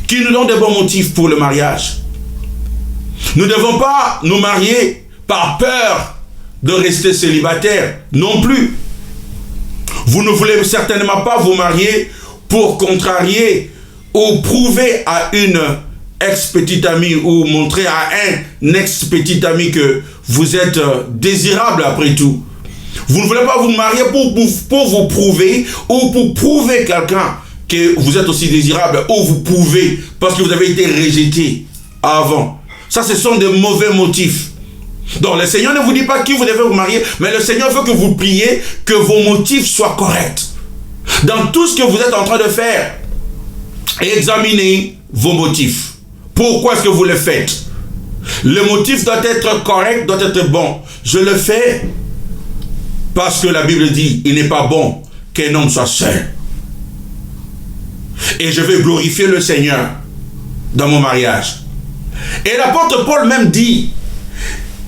Qu'il nous donne de bons motifs pour le mariage. Nous ne devons pas nous marier par peur de rester célibataire non plus. Vous ne voulez certainement pas vous marier pour contrarier ou prouver à une ex-petite amie ou montrer à un ex-petite ami que vous êtes désirable après tout. Vous ne voulez pas vous marier pour vous prouver ou pour prouver quelqu'un que vous êtes aussi désirable ou vous pouvez parce que vous avez été rejeté avant. Ça, ce sont des mauvais motifs. Donc, le Seigneur ne vous dit pas qui vous devez vous marier, mais le Seigneur veut que vous priez que vos motifs soient corrects. Dans tout ce que vous êtes en train de faire, examinez vos motifs. Pourquoi est-ce que vous le faites? Le motif doit être correct, doit être bon. Je le fais parce que la Bible dit, il n'est pas bon qu'un homme soit seul. Et je vais glorifier le Seigneur dans mon mariage. Et l'apôtre Paul même dit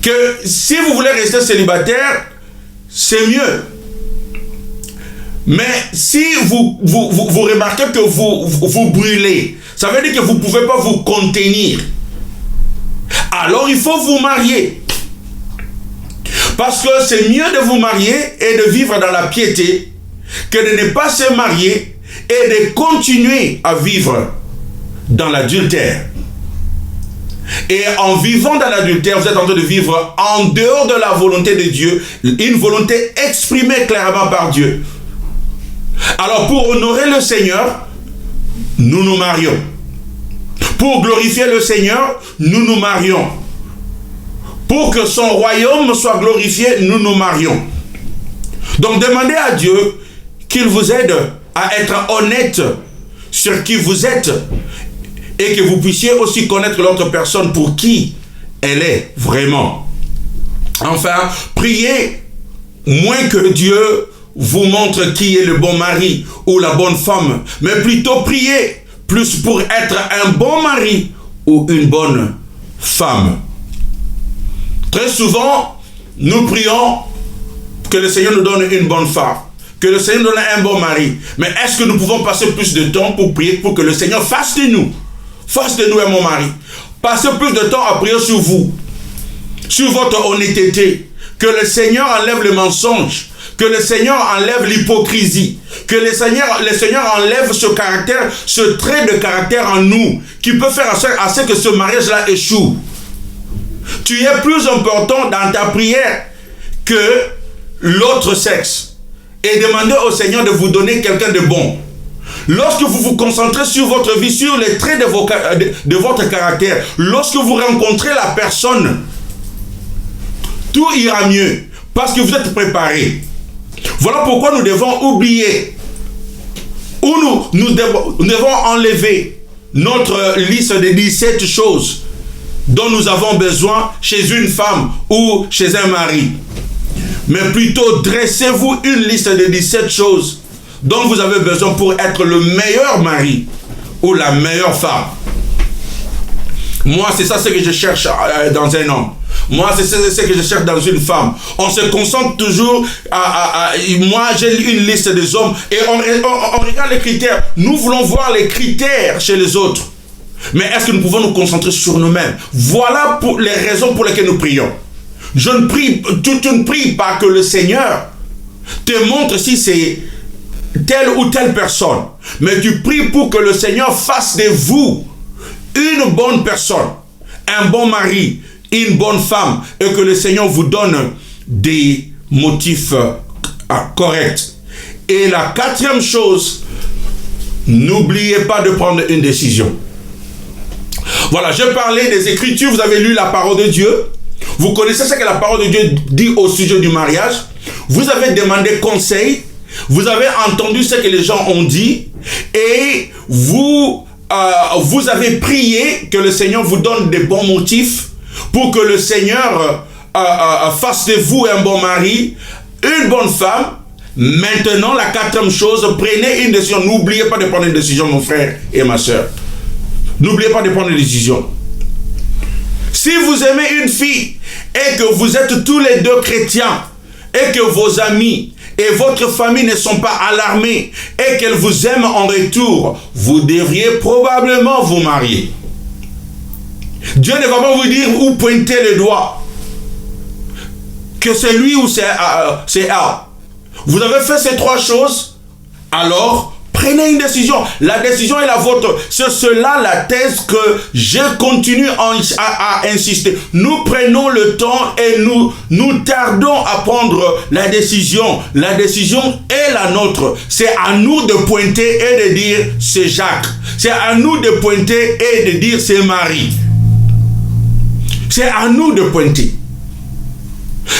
que si vous voulez rester célibataire, c'est mieux. Mais si vous remarquez que vous brûlez, ça veut dire que vous ne pouvez pas vous contenir. Alors il faut vous marier. Parce que c'est mieux de vous marier et de vivre dans la piété que de ne pas se marier et de continuer à vivre dans l'adultère. Et en vivant dans l'adultère, vous êtes en train de vivre en dehors de la volonté de Dieu, une volonté exprimée clairement par Dieu. Alors pour honorer le Seigneur, nous nous marions. Pour glorifier le Seigneur, nous nous marions. Pour que son royaume soit glorifié, nous nous marions. Donc demandez à Dieu qu'il vous aide à être honnête sur qui vous êtes et que vous puissiez aussi connaître l'autre personne pour qui elle est vraiment. Enfin, priez moins que Dieu vous montre qui est le bon mari ou la bonne femme, mais plutôt priez plus pour être un bon mari ou une bonne femme. Très souvent, nous prions que le Seigneur nous donne une bonne femme, que le Seigneur nous donne un bon mari. Mais est-ce que nous pouvons passer plus de temps pour prier pour que le Seigneur fasse de nous un bon mari? Passez plus de temps à prier sur vous, sur votre honnêteté, que le Seigneur enlève le mensonge, que le Seigneur enlève l'hypocrisie, que le Seigneur enlève ce caractère, ce trait de caractère en nous, qui peut faire à ce que ce mariage-là échoue. Tu es plus important dans ta prière que l'autre sexe. Et demandez au Seigneur de vous donner quelqu'un de bon. Lorsque vous vous concentrez sur votre vie, sur les traits de votre caractère, lorsque vous rencontrez la personne, tout ira mieux parce que vous êtes préparé. Voilà pourquoi nous devons oublier où nous devons enlever notre liste de 17 choses dont nous avons besoin chez une femme ou chez un mari. Mais plutôt, dressez-vous une liste de 17 choses dont vous avez besoin pour être le meilleur mari ou la meilleure femme. Moi, c'est ça ce que je cherche dans un homme. Moi, c'est ce que je cherche dans une femme. On se concentre toujours moi, j'ai une liste des hommes et on regarde les critères. Nous voulons voir les critères chez les autres. Mais est-ce que nous pouvons nous concentrer sur nous-mêmes? Voilà pour les raisons pour lesquelles nous prions. Tu ne pries pas que le Seigneur te montre si c'est telle ou telle personne. Mais tu pries pour que le Seigneur fasse de vous une bonne personne, un bon mari, une bonne femme, et que le Seigneur vous donne des motifs corrects. Et la quatrième chose, n'oubliez pas de prendre une décision. Voilà, je parlais des Écritures, vous avez lu la parole de Dieu, vous connaissez ce que la parole de Dieu dit au sujet du mariage, vous avez demandé conseil, vous avez entendu ce que les gens ont dit, et vous avez prié que le Seigneur vous donne des bons motifs pour que le Seigneur fasse de vous un bon mari, une bonne femme. Maintenant, la quatrième chose, prenez une décision. N'oubliez pas de prendre une décision, mon frère et ma soeur. N'oubliez pas de prendre une décision. Si vous aimez une fille et que vous êtes tous les deux chrétiens et que vos amis et votre famille ne sont pas alarmés et qu'elle vous aime en retour, vous devriez probablement vous marier. Dieu ne va pas vous dire où pointer le doigt, que c'est lui ou c'est elle. Vous avez fait ces trois choses, alors prenez une décision. La décision est la vôtre. C'est cela la thèse que je continue à insister. Nous prenons le temps et nous tardons à prendre la décision. La décision est la nôtre. C'est à nous de pointer et de dire c'est Jacques. C'est à nous de pointer et de dire c'est Marie. C'est à nous de pointer.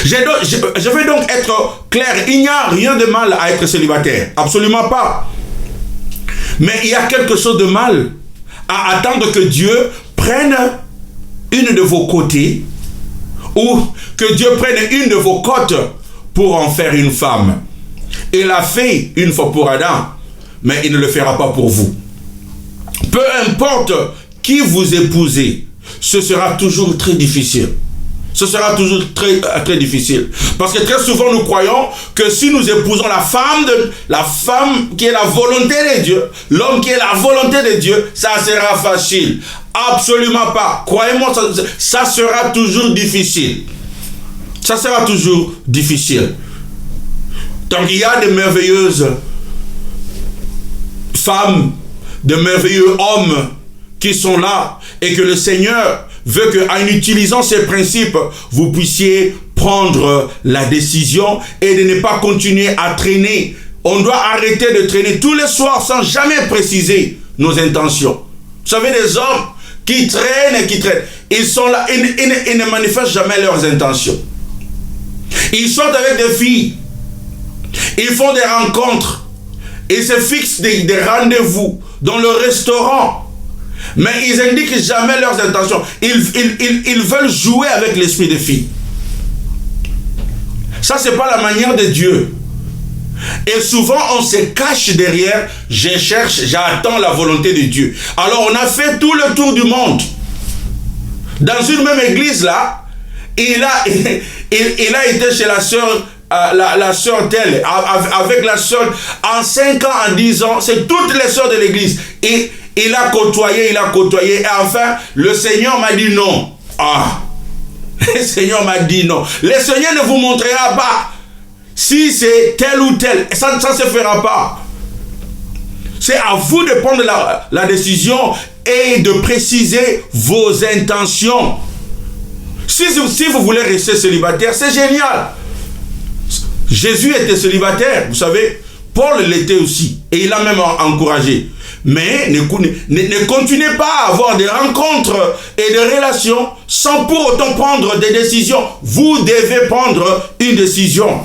Je vais donc être clair. Il n'y a rien de mal à être célibataire. Absolument pas. Mais il y a quelque chose de mal à attendre que Dieu prenne une de vos côtés ou que Dieu prenne une de vos côtes pour en faire une femme. Il l'a fait une fois pour Adam, mais il ne le fera pas pour vous. Peu importe qui vous épousez, ce sera toujours très difficile. Ce sera toujours très difficile. Parce que très souvent, nous croyons que si nous épousons la femme qui est la volonté de Dieu, l'homme qui est la volonté de Dieu, ça sera facile. Absolument pas. Croyez-moi, ça sera toujours difficile. Ça sera toujours difficile. Donc, il y a de merveilleuses femmes, de merveilleux hommes qui sont là et que le Seigneur veut qu'en utilisant ces principes, vous puissiez prendre la décision et de ne pas continuer à traîner. On doit arrêter de traîner tous les soirs sans jamais préciser nos intentions. Vous savez, des hommes qui traînent, ils sont là, ils ne manifestent jamais leurs intentions. Ils sortent avec des filles, ils font des rencontres, ils se fixent des rendez-vous dans le restaurant. Mais ils n'indiquent jamais leurs intentions. Ils veulent jouer avec l'esprit des filles. Ça, ce n'est pas la manière de Dieu. Et souvent, on se cache derrière « je cherche, j'attends la volonté de Dieu ». Alors, on a fait tout le tour du monde. Dans une même église, là, il a été chez la sœur, la sœur telle, avec la sœur, en 5 ans, en 10 ans, c'est toutes les sœurs de l'église. Et il a côtoyé, et enfin, le Seigneur m'a dit non. Ah, le Seigneur m'a dit non. Le Seigneur ne vous montrera pas si c'est tel ou tel. Ça ne se fera pas. C'est à vous de prendre la décision et de préciser vos intentions. Si vous voulez rester célibataire, c'est génial. Jésus était célibataire, vous savez. Paul l'était aussi. Et il a même encouragé. Mais ne continuez pas à avoir des rencontres et des relations sans pour autant prendre des décisions. Vous devez prendre une décision.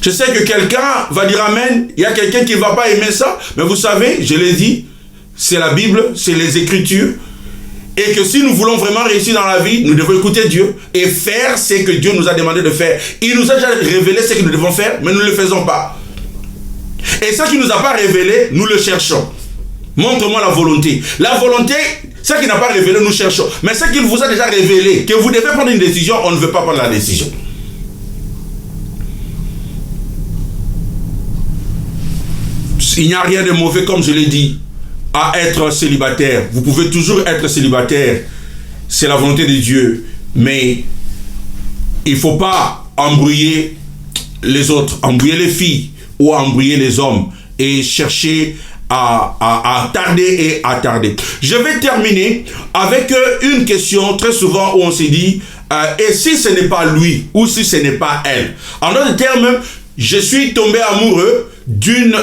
Je sais que quelqu'un va dire Amen. Il y a quelqu'un qui ne va pas aimer ça. Mais vous savez, je l'ai dit, c'est la Bible, c'est les Écritures. Et que si nous voulons vraiment réussir dans la vie, nous devons écouter Dieu et faire ce que Dieu nous a demandé de faire. Il nous a déjà révélé ce que nous devons faire, mais nous ne le faisons pas. Et ce qu'il ne nous a pas révélé, nous le cherchons. Montre-moi la volonté. La volonté, ce qu'il n'a pas révélé, nous cherchons. Mais ce qu'il vous a déjà révélé, que vous devez prendre une décision, on ne veut pas prendre la décision. Il n'y a rien de mauvais, comme je l'ai dit, à être célibataire. Vous pouvez toujours être célibataire. C'est la volonté de Dieu. Mais il ne faut pas embrouiller les autres, embrouiller les filles ou embrouiller les hommes et chercher à tarder et à tarder. Je vais terminer avec une question très souvent où on s'est dit et si ce n'est pas lui ou si ce n'est pas elle. En d'autres termes, je suis tombé amoureux d'une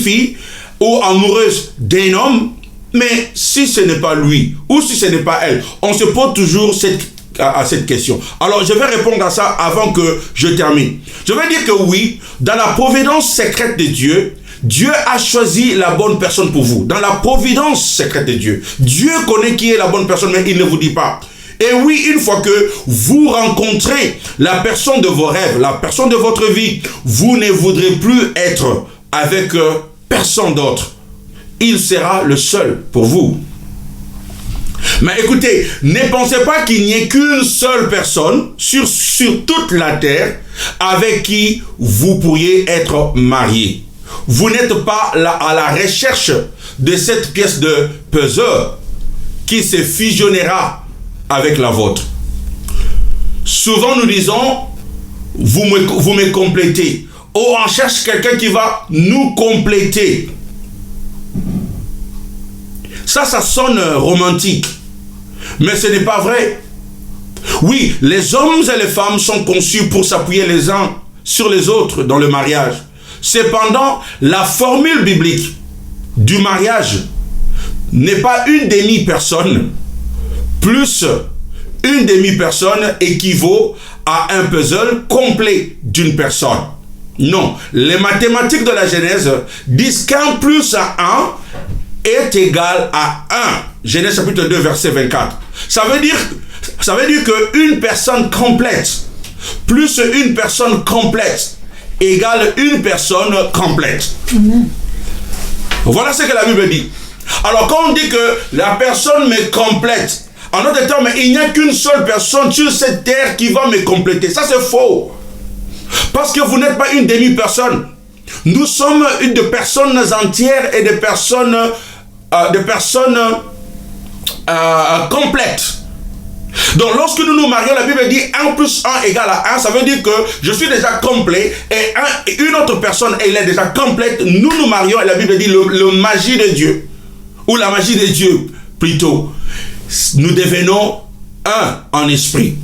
fille ou amoureuse d'un homme, mais si ce n'est pas lui ou si ce n'est pas elle, on se pose toujours cette question. Alors je vais répondre à ça avant que je termine. Je vais dire que oui, dans la providence secrète de Dieu, Dieu a choisi la bonne personne pour vous. Dans la providence secrète de Dieu, Dieu connaît qui est la bonne personne, mais il ne vous dit pas. Et oui, une fois que vous rencontrez la personne de vos rêves, la personne de votre vie, vous ne voudrez plus être avec personne d'autre. Il sera le seul pour vous. Mais écoutez, ne pensez pas qu'il n'y ait qu'une seule personne sur toute la terre avec qui vous pourriez être marié. Vous n'êtes pas à la recherche de cette pièce de puzzle qui se fusionnera avec la vôtre. Souvent nous disons, vous me complétez. Oh, on cherche quelqu'un qui va nous compléter. Ça sonne romantique. Mais ce n'est pas vrai. Oui, les hommes et les femmes sont conçus pour s'appuyer les uns sur les autres dans le mariage. Cependant, la formule biblique du mariage n'est pas une demi-personne. Plus une demi-personne équivaut à un puzzle complet d'une personne. Non, les mathématiques de la Genèse disent qu'un plus 1 est égal à 1. Genèse chapitre 2, verset 24. Ça veut dire qu'une personne complète plus une personne complète égale une personne complète. Voilà ce que la Bible dit. Alors quand on dit que la personne me complète, en d'autres termes, il n'y a qu'une seule personne sur cette terre qui va me compléter. Ça c'est faux. Parce que vous n'êtes pas une demi-personne. Nous sommes de personnes entières et de personnes complètes. Donc lorsque nous nous marions, la Bible dit 1 plus 1 égale à 1. Ça veut dire que je suis déjà complet et une autre personne, elle est déjà complète. Nous nous marions et la Bible dit le magie de Dieu. Ou la magie de Dieu plutôt. Nous devenons un en esprit.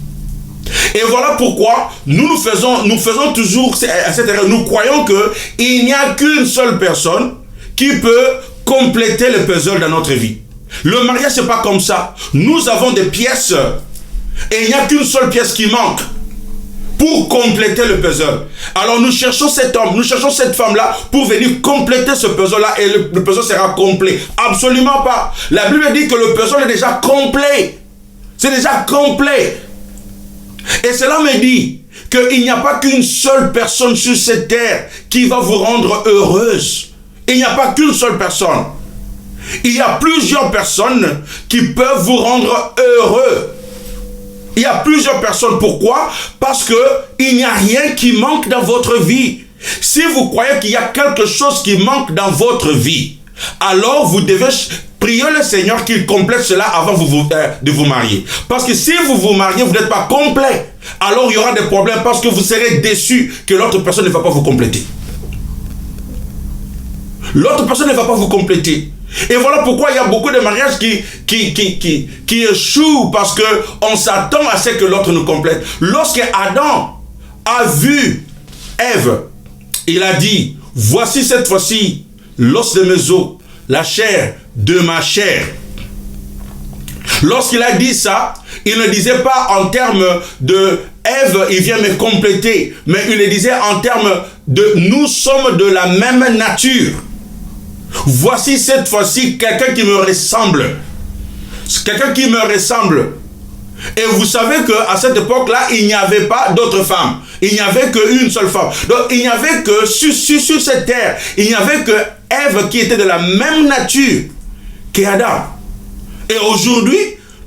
Et voilà pourquoi nous faisons toujours cette erreur. Nous croyons qu'il n'y a qu'une seule personne qui peut compléter le puzzle dans notre vie. Le mariage, c'est pas comme ça. Nous avons des pièces et il n'y a qu'une seule pièce qui manque pour compléter le puzzle. Alors nous cherchons cet homme, nous cherchons cette femme-là pour venir compléter ce puzzle-là et le puzzle sera complet. Absolument pas. La Bible dit que le puzzle est déjà complet. C'est déjà complet. Et cela me dit qu'il n'y a pas qu'une seule personne sur cette terre qui va vous rendre heureuse. Il n'y a pas qu'une seule personne. Il y a plusieurs personnes qui peuvent vous rendre heureux. Il y a plusieurs personnes. Pourquoi? Parce qu'il n'y a rien qui manque dans votre vie. Si vous croyez qu'il y a quelque chose qui manque dans votre vie, alors vous devez prier le Seigneur qu'il complète cela avant de vous marier. Parce que si vous vous mariez, vous n'êtes pas complet. Alors il y aura des problèmes parce que vous serez déçu que l'autre personne ne va pas vous compléter. L'autre personne ne va pas vous compléter. Et voilà pourquoi il y a beaucoup de mariages qui échouent parce qu'on s'attend à ce que l'autre nous complète. Lorsque Adam a vu Ève, il a dit, voici cette fois-ci l'os de mes os, la chair de ma chair. Lorsqu'il a dit ça, il ne disait pas en termes de Ève, il vient me compléter, mais il le disait en termes de nous sommes de la même nature. Voici cette fois-ci quelqu'un qui me ressemble. Quelqu'un qui me ressemble. Et vous savez qu'à cette époque-là, il n'y avait pas d'autres femmes. Il n'y avait qu'une seule femme. Donc, il n'y avait que sur cette terre, il n'y avait que Ève qui était de la même nature qu'Adam. Et aujourd'hui,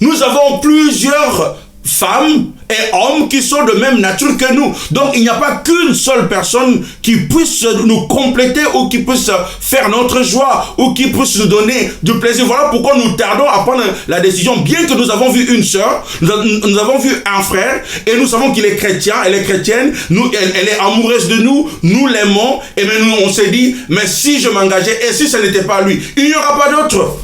nous avons plusieurs femmes et hommes qui sont de même nature que nous. Donc, il n'y a pas qu'une seule personne qui puisse nous compléter ou qui puisse faire notre joie ou qui puisse nous donner du plaisir. Voilà pourquoi nous tardons à prendre la décision. Bien que nous avons vu une sœur, nous avons vu un frère et nous savons qu'il est chrétien, elle est chrétienne, elle est amoureuse de nous, nous l'aimons et même nous on s'est dit, mais si je m'engageais et si ce n'était pas lui, il n'y aura pas d'autre.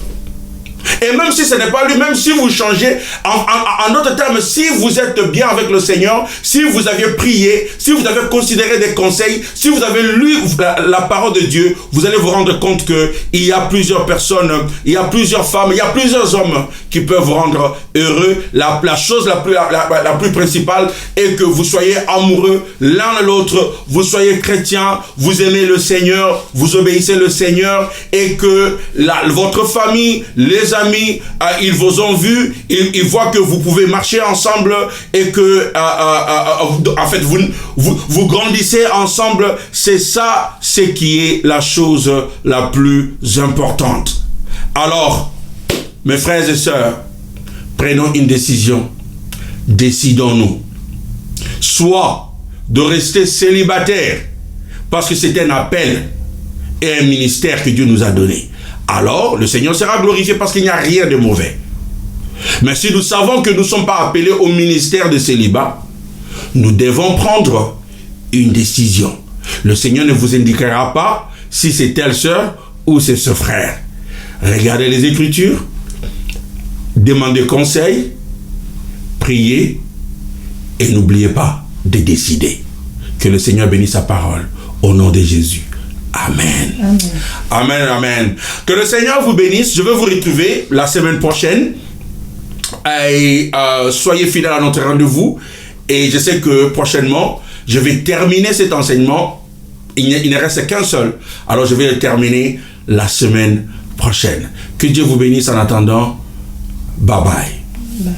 Et même si ce n'est pas lui, même si vous changez, en d'autres termes, si vous êtes bien avec le Seigneur, si vous avez prié, si vous avez considéré des conseils, si vous avez lu la parole de Dieu, vous allez vous rendre compte qu'il y a plusieurs personnes, il y a plusieurs femmes, il y a plusieurs hommes qui peuvent vous rendre heureux. La chose la plus principale est que vous soyez amoureux l'un de l'autre, vous soyez chrétien, vous aimez le Seigneur, vous obéissez le Seigneur et que votre famille, les amis, ils vous ont vu, ils voient que vous pouvez marcher ensemble et que en fait vous grandissez ensemble. C'est ça, ce qui est la chose la plus importante. Alors, mes frères et sœurs, prenons une décision. Décidons-nous. Soit de rester célibataire, parce que c'est un appel et un ministère que Dieu nous a donné. Alors, le Seigneur sera glorifié parce qu'il n'y a rien de mauvais. Mais si nous savons que nous ne sommes pas appelés au ministère de célibat, nous devons prendre une décision. Le Seigneur ne vous indiquera pas si c'est telle sœur ou c'est ce frère. Regardez les Écritures, demandez conseil, priez et n'oubliez pas de décider. Que le Seigneur bénisse sa parole au nom de Jésus. Amen. Amen. Amen, amen. Que le Seigneur vous bénisse. Je vais vous retrouver la semaine prochaine. Et soyez fidèles à notre rendez-vous. Et je sais que prochainement, je vais terminer cet enseignement. Il ne reste qu'un seul. Alors je vais le terminer la semaine prochaine. Que Dieu vous bénisse en attendant. Bye bye. Bye.